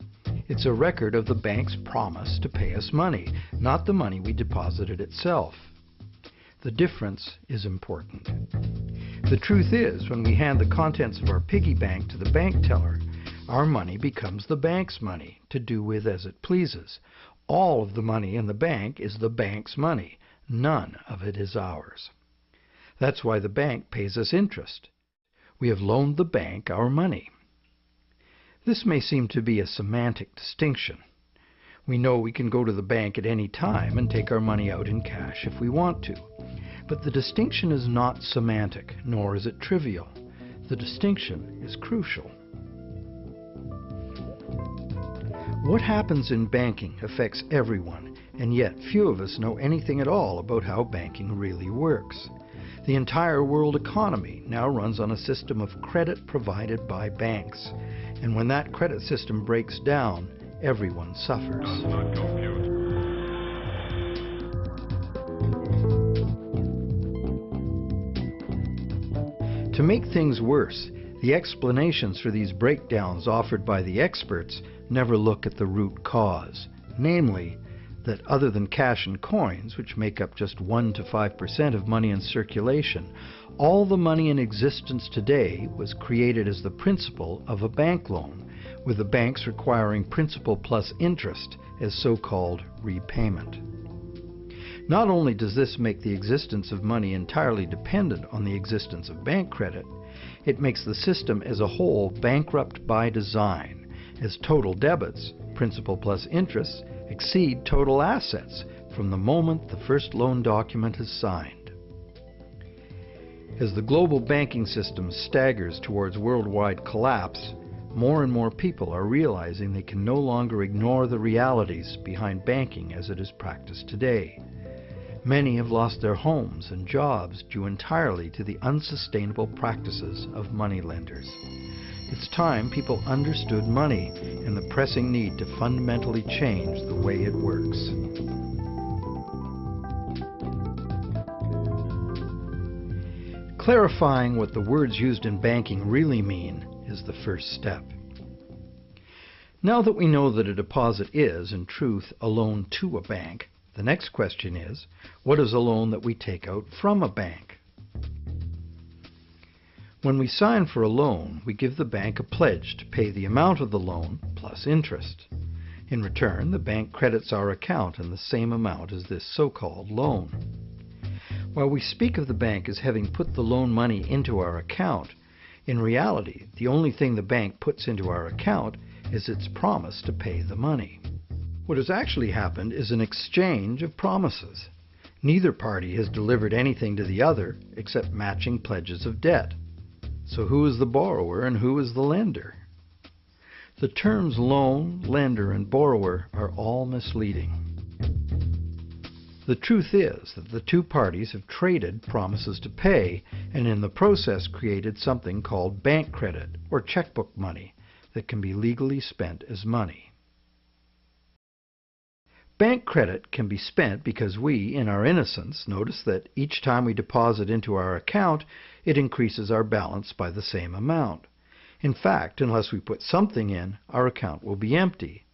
It's a record of the bank's promise to pay us money, not the money we deposited itself. The difference is important. The truth is, when we hand the contents of our piggy bank to the bank teller, our money becomes the bank's money to do with as it pleases. All of the money in the bank is the bank's money. None of it is ours. That's why the bank pays us interest. We have loaned the bank our money. This may seem to be a semantic distinction. We know we can go to the bank at any time and take our money out in cash if we want to. But the distinction is not semantic, nor is it trivial. The distinction is crucial. What happens in banking affects everyone, and yet few of us know anything at all about how banking really works. The entire world economy now runs on a system of credit provided by banks, and when that credit system breaks down, everyone suffers. To make things worse, the explanations for these breakdowns offered by the experts never look at the root cause, namely, that other than cash and coins, which make up just 1 to 5% of money in circulation, all the money in existence today was created as the principal of a bank loan, with the banks requiring principal plus interest as so-called repayment. Not only does this make the existence of money entirely dependent on the existence of bank credit, it makes the system as a whole bankrupt by design, as total debits, principal plus interest, exceed total assets from the moment the first loan document is signed. As the global banking system staggers towards worldwide collapse, more and more people are realizing they can no longer ignore the realities behind banking as it is practiced today. Many have lost their homes and jobs due entirely to the unsustainable practices of moneylenders. It's time people understood money and the pressing need to fundamentally change the way it works. Clarifying what the words used in banking really mean is the first step. Now that we know that a deposit is, in truth, a loan to a bank, the next question is, what is a loan that we take out from a bank? When we sign for a loan, we give the bank a pledge to pay the amount of the loan plus interest. In return, the bank credits our account in the same amount as this so-called loan. While we speak of the bank as having put the loan money into our account, in reality, the only thing the bank puts into our account is its promise to pay the money. What has actually happened is an exchange of promises. Neither party has delivered anything to the other except matching pledges of debt. So who is the borrower and who is the lender? The terms loan, lender, and borrower are all misleading. The truth is that the two parties have traded promises to pay and in the process created something called bank credit or checkbook money that can be legally spent as money. Bank credit can be spent because we, in our innocence, notice that each time we deposit into our account, it increases our balance by the same amount. In fact, unless we put something in, our account will be empty.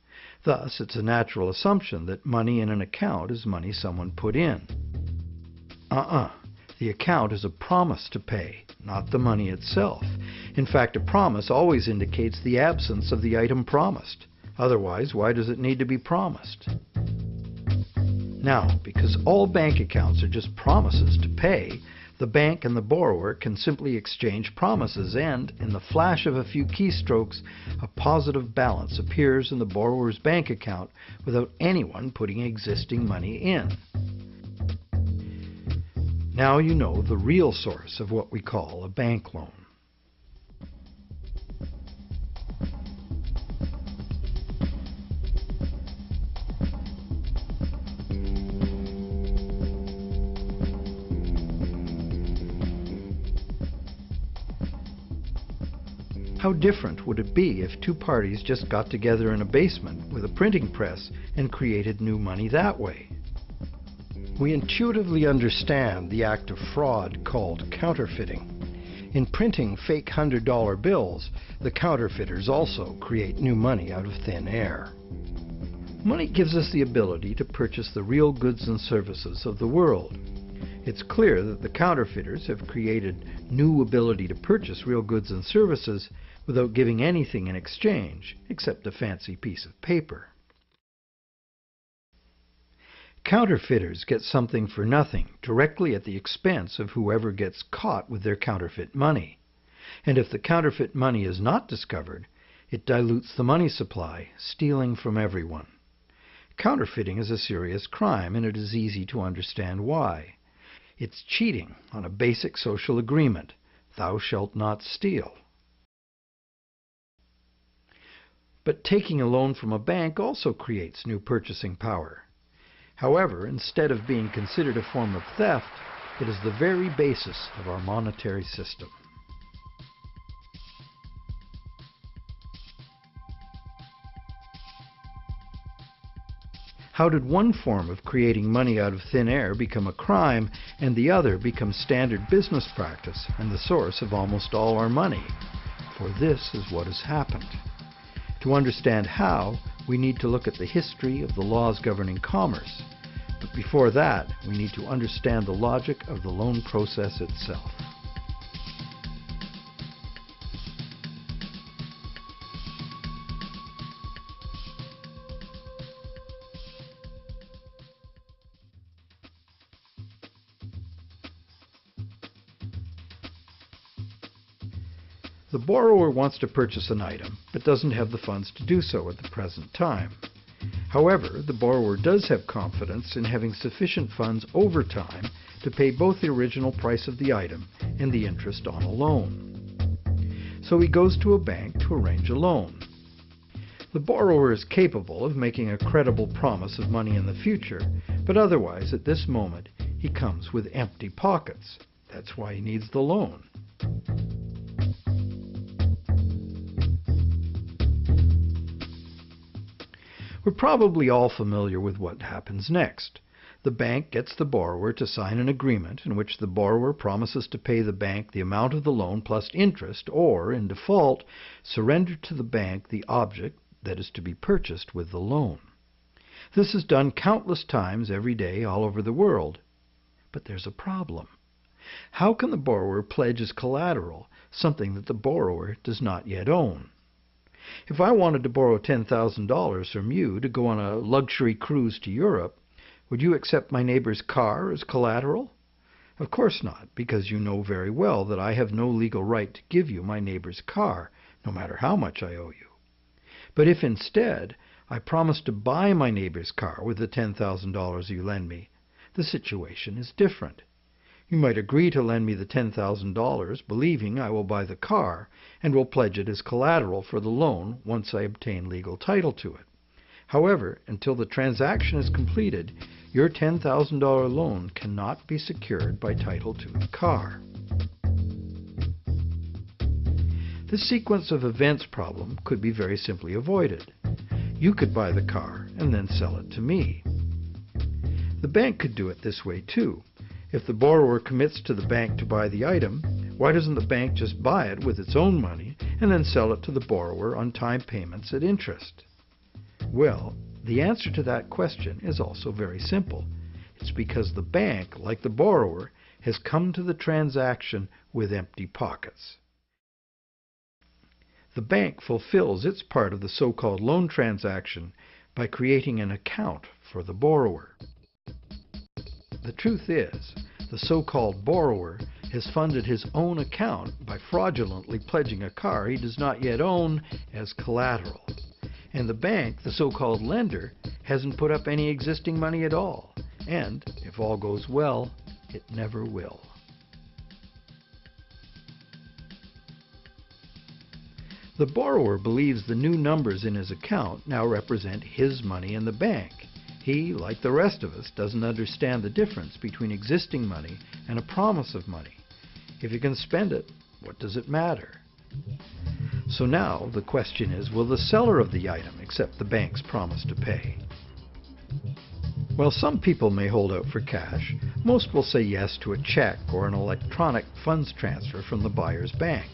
Thus, it's a natural assumption that money in an account is money someone put in. The account is a promise to pay, not the money itself. In fact, a promise always indicates the absence of the item promised. Otherwise, why does it need to be promised? Now, because all bank accounts are just promises to pay, the bank and the borrower can simply exchange promises and, in the flash of a few keystrokes, a positive balance appears in the borrower's bank account without anyone putting existing money in. Now you know the real source of what we call a bank loan. How different would it be if two parties just got together in a basement with a printing press and created new money that way? We intuitively understand the act of fraud called counterfeiting. In printing fake $100 bills, the counterfeiters also create new money out of thin air. Money gives us the ability to purchase the real goods and services of the world. It's clear that the counterfeiters have created new ability to purchase real goods and services without giving anything in exchange except a fancy piece of paper. Counterfeiters get something for nothing directly at the expense of whoever gets caught with their counterfeit money. And if the counterfeit money is not discovered, it dilutes the money supply, stealing from everyone. Counterfeiting is a serious crime, and it is easy to understand why. It's cheating on a basic social agreement, thou shalt not steal. But taking a loan from a bank also creates new purchasing power. However, instead of being considered a form of theft, it is the very basis of our monetary system. How did one form of creating money out of thin air become a crime and the other become standard business practice and the source of almost all our money? For this is what has happened. To understand how, we need to look at the history of the laws governing commerce. But before that, we need to understand the logic of the loan process itself. The borrower wants to purchase an item, but doesn't have the funds to do so at the present time. However, the borrower does have confidence in having sufficient funds over time to pay both the original price of the item and the interest on a loan. So he goes to a bank to arrange a loan. The borrower is capable of making a credible promise of money in the future, but otherwise, at this moment, he comes with empty pockets. That's why he needs the loan. We're probably all familiar with what happens next. The bank gets the borrower to sign an agreement in which the borrower promises to pay the bank the amount of the loan plus interest, or, in default, surrender to the bank the object that is to be purchased with the loan. This is done countless times every day all over the world. But there's a problem. How can the borrower pledge as collateral something that the borrower does not yet own? If I wanted to borrow $10,000 from you to go on a luxury cruise to Europe, would you accept my neighbor's car as collateral? Of course not, because you know very well that I have no legal right to give you my neighbor's car, no matter how much I owe you. But if instead I promise to buy my neighbor's car with the $10,000 you lend me, the situation is different. You might agree to lend me the $10,000, believing I will buy the car, and will pledge it as collateral for the loan once I obtain legal title to it. However, until the transaction is completed, your $10,000 loan cannot be secured by title to the car. This sequence of events problem could be very simply avoided. You could buy the car and then sell it to me. The bank could do it this way too. If the borrower commits to the bank to buy the item, why doesn't the bank just buy it with its own money and then sell it to the borrower on time payments at interest? Well, the answer to that question is also very simple. It's because the bank, like the borrower, has come to the transaction with empty pockets. The bank fulfills its part of the so-called loan transaction by creating an account for the borrower. The truth is, the so-called borrower has funded his own account by fraudulently pledging a car he does not yet own as collateral. And the bank, the so-called lender, hasn't put up any existing money at all. And, if all goes well, It never will. The borrower believes the new numbers in his account now represent his money in the bank. He, like the rest of us, doesn't understand the difference between existing money and a promise of money. If you can spend it, what does it matter? So now the question is, will the seller of the item accept the bank's promise to pay? While some people may hold out for cash, most will say yes to a check or an electronic funds transfer from the buyer's bank.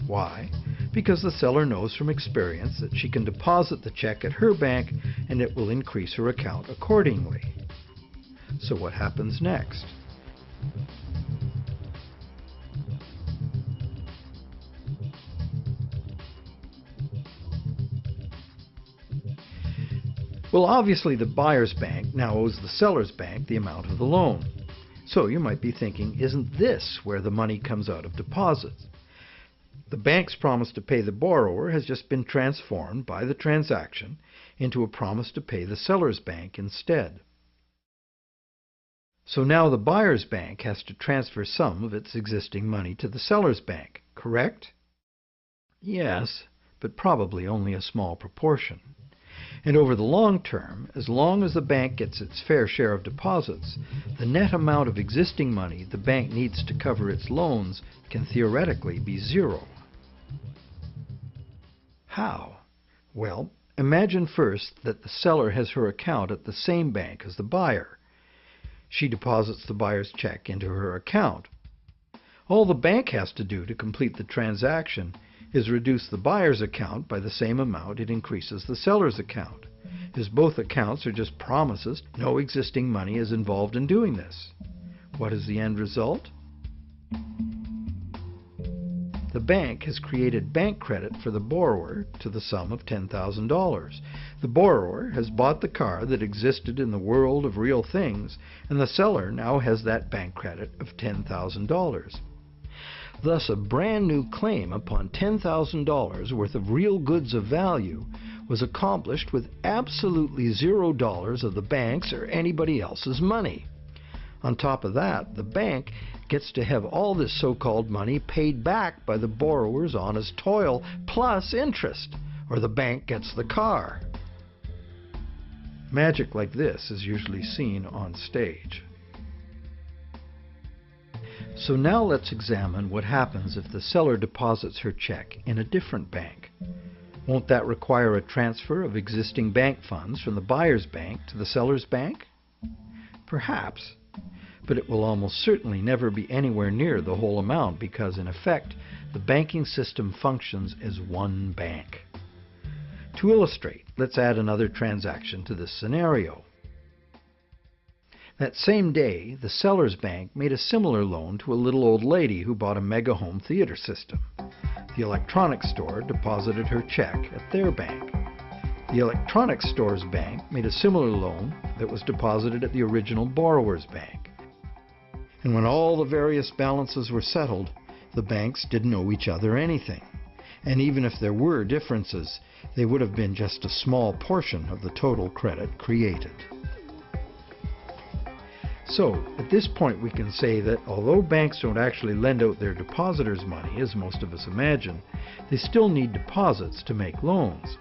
Why? Because the seller knows from experience that she can deposit the check at her bank and it will increase her account accordingly. So what happens next? Well, obviously the buyer's bank now owes the seller's bank the amount of the loan. So you might be thinking, isn't this where the money comes out of deposits? The bank's promise to pay the borrower has just been transformed by the transaction into a promise to pay the seller's bank instead. So now the buyer's bank has to transfer some of its existing money to the seller's bank, correct? Yes, but probably only a small proportion. And over the long term, as long as the bank gets its fair share of deposits, the net amount of existing money the bank needs to cover its loans can theoretically be zero. How? Well, imagine first that the seller has her account at the same bank as the buyer. She deposits the buyer's check into her account. All the bank has to do to complete the transaction is reduce the buyer's account by the same amount it increases the seller's account. As both accounts are just promises, no existing money is involved in doing this. What is the end result? The bank has created bank credit for the borrower to the sum of $10,000. The borrower has bought the car that existed in the world of real things, and the seller now has that bank credit of $10,000. Thus, a brand new claim upon $10,000 worth of real goods of value was accomplished with absolutely $0 of the bank's or anybody else's money. On top of that, the bank gets to have all this so-called money paid back by the borrower's honest toil plus interest, or the bank gets the car. Magic like this is usually seen on stage. So now let's examine what happens if the seller deposits her check in a different bank. Won't that require a transfer of existing bank funds from the buyer's bank to the seller's bank? Perhaps, but it will almost certainly never be anywhere near the whole amount because, in effect, the banking system functions as one bank. To illustrate, let's add another transaction to this scenario. That same day, the seller's bank made a similar loan to a little old lady who bought a mega home theater system. The electronics store deposited her check at their bank. The electronics store's bank made a similar loan that was deposited at the original borrower's bank. And when all the various balances were settled, the banks didn't owe each other anything. And even if there were differences, they would have been just a small portion of the total credit created. So, at this point we can say that although banks don't actually lend out their depositors' money, as most of us imagine, they still need deposits to make loans.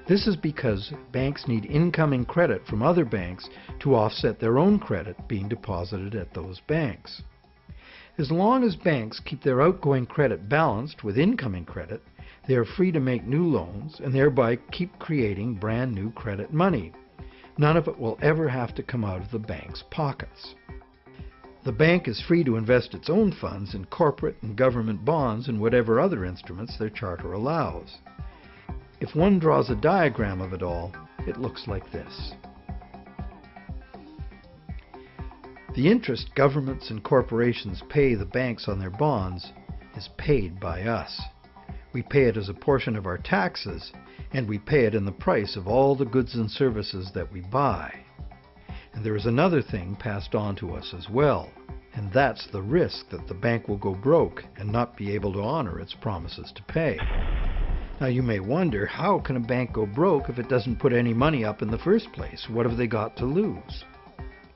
This is because banks need incoming credit from other banks to offset their own credit being deposited at those banks. As long as banks keep their outgoing credit balanced with incoming credit, they are free to make new loans and thereby keep creating brand new credit money. None of it will ever have to come out of the bank's pockets. The bank is free to invest its own funds in corporate and government bonds and whatever other instruments their charter allows. If one draws a diagram of it all, it looks like this. The interest governments and corporations pay the banks on their bonds is paid by us. We pay it as a portion of our taxes, and we pay it in the price of all the goods and services that we buy. And there is another thing passed on to us as well, and that's the risk that the bank will go broke and not be able to honor its promises to pay. Now you may wonder, how can a bank go broke if it doesn't put any money up in the first place? What have they got to lose?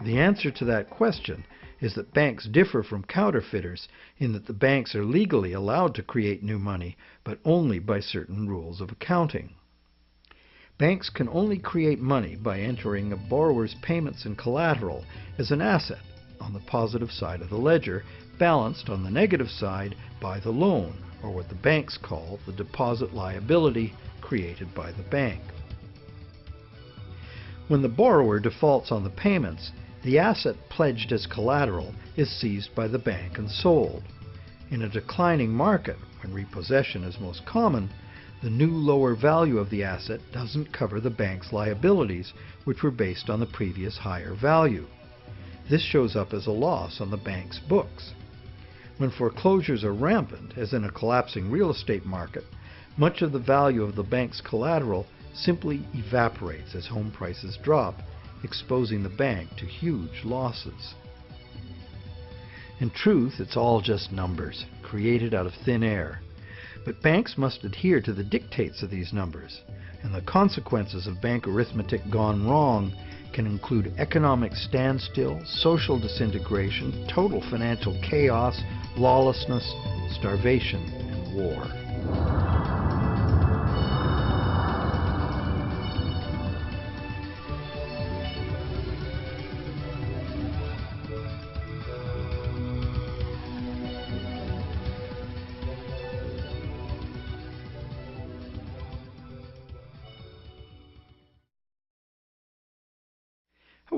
The answer to that question is that banks differ from counterfeiters in that the banks are legally allowed to create new money, but only by certain rules of accounting. Banks can only create money by entering a borrower's payments and collateral as an asset on the positive side of the ledger, balanced on the negative side by the loan, or what the banks call the deposit liability created by the bank. When the borrower defaults on the payments, the asset pledged as collateral is seized by the bank and sold. In a declining market, when repossession is most common, the new lower value of the asset doesn't cover the bank's liabilities, which were based on the previous higher value. This shows up as a loss on the bank's books. When foreclosures are rampant, as in a collapsing real estate market, much of the value of the bank's collateral simply evaporates as home prices drop, exposing the bank to huge losses. In truth, it's all just numbers, created out of thin air. But banks must adhere to the dictates of these numbers, and the consequences of bank arithmetic gone wrong can include economic standstill, social disintegration, total financial chaos, lawlessness, starvation, and war.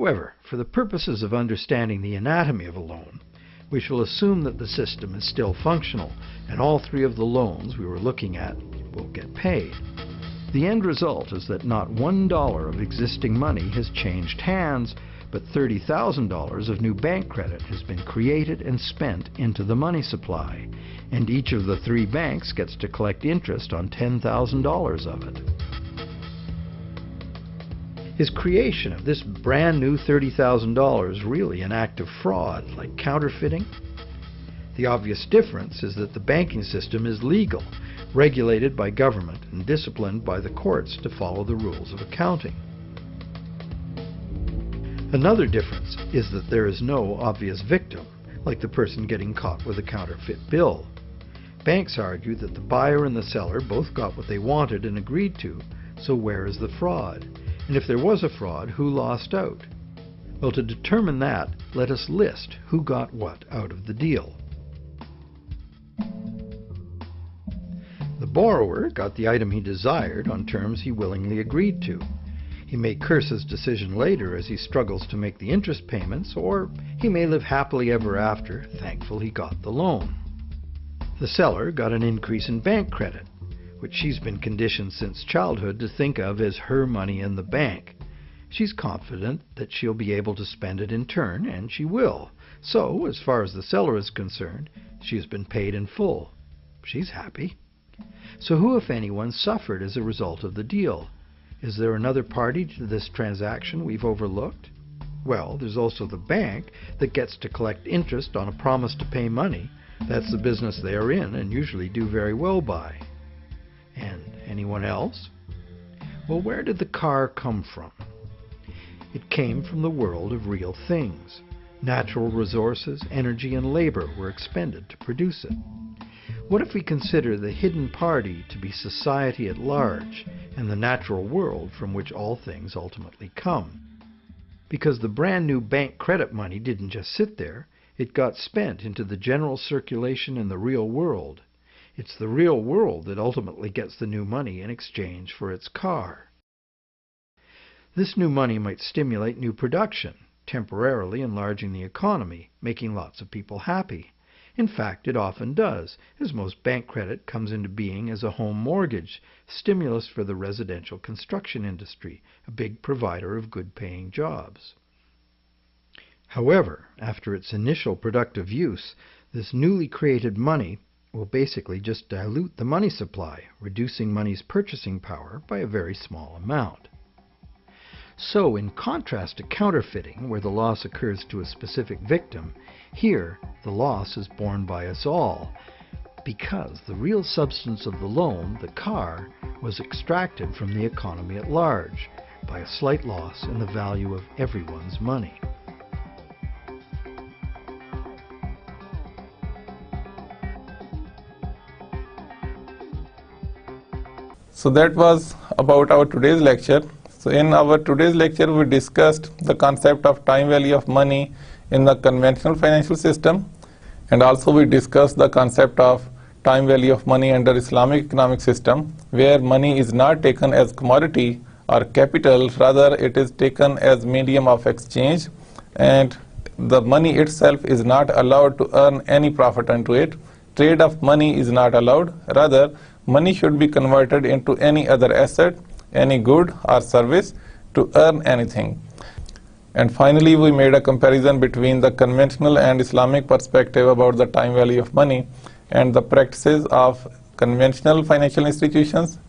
However, for the purposes of understanding the anatomy of a loan, we shall assume that the system is still functional and all three of the loans we were looking at will get paid. The end result is that not $1 of existing money has changed hands, but $30,000 of new bank credit has been created and spent into the money supply, and each of the three banks gets to collect interest on $10,000 of it. Is creation of this brand new $30,000 really an act of fraud, like counterfeiting? The obvious difference is that the banking system is legal, regulated by government, and disciplined by the courts to follow the rules of accounting. Another difference is that there is no obvious victim, like the person getting caught with a counterfeit bill. Banks argue that the buyer and the seller both got what they wanted and agreed to, so where is the fraud? And if there was a fraud, who lost out? Well, to determine that, let us list who got what out of the deal. The borrower got the item he desired on terms he willingly agreed to. He may curse his decision later as he struggles to make the interest payments, or he may live happily ever after, thankful he got the loan. The seller got an increase in bank credit, which she's been conditioned since childhood to think of as her money in the bank. She's confident that she'll be able to spend it in turn, and she will. So, as far as the seller is concerned, she has been paid in full. She's happy. So who, if anyone, suffered as a result of the deal? Is there another party to this transaction we've overlooked? Well, there's also the bank that gets to collect interest on a promise to pay money. That's the business they are in and usually do very well by. And anyone else? Well, where did the car come from? It came from the world of real things. Natural resources, energy, and labor were expended to produce it. What if we consider the hidden party to be society at large and the natural world from which all things ultimately come? Because the brand new bank credit money didn't just sit there, it got spent into the general circulation in the real world. It's the real world that ultimately gets the new money in exchange for its car. This new money might stimulate new production, temporarily enlarging the economy, making lots of people happy. In fact, it often does, as most bank credit comes into being as a home mortgage, stimulus for the residential construction industry, a big provider of good-paying jobs. However, after its initial productive use, this newly created money will basically just dilute the money supply, reducing money's purchasing power by a very small amount. So, in contrast to counterfeiting, where the loss occurs to a specific victim, here the loss is borne by us all, because the real substance of the loan, the car, was extracted from the economy at large by a slight loss in the value of everyone's money. So that was about our today's lecture. So in our today's lecture, we discussed the concept of time value of money in the conventional financial system, and also we discussed the concept of time value of money under Islamic economic system, where money is not taken as commodity or capital, rather it is taken as medium of exchange, and the money itself is not allowed to earn any profit unto it. Trade of money is not allowed, rather money should be converted into any other asset, any good or service to earn anything. And finally, we made a comparison between the conventional and Islamic perspective about the time value of money and the practices of conventional financial institutions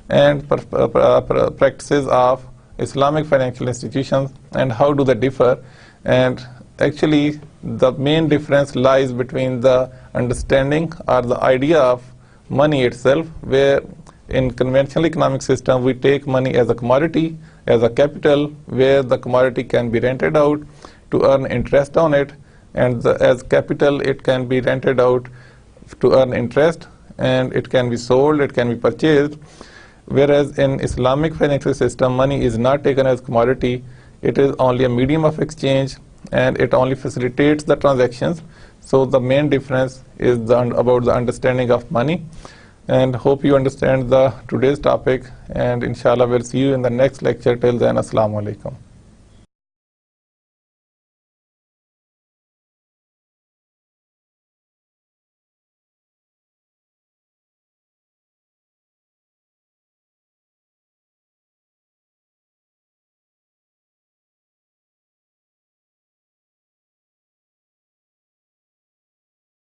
and practices of Islamic financial institutions, and how do they differ. And actually, the main difference lies between the understanding or the idea of money itself, where in conventional economic system we take money as a commodity, as a capital, where the commodity can be rented out to earn interest on it, and as capital it can be rented out to earn interest, and it can be sold, it can be purchased. Whereas in Islamic financial system, money is not taken as commodity, it is only a medium of exchange, and it only facilitates the transactions. So the main difference is about the understanding of money. And hope you understand today's topic, and inshallah we'll see you in the next lecture. Till then, Assalamu alaikum.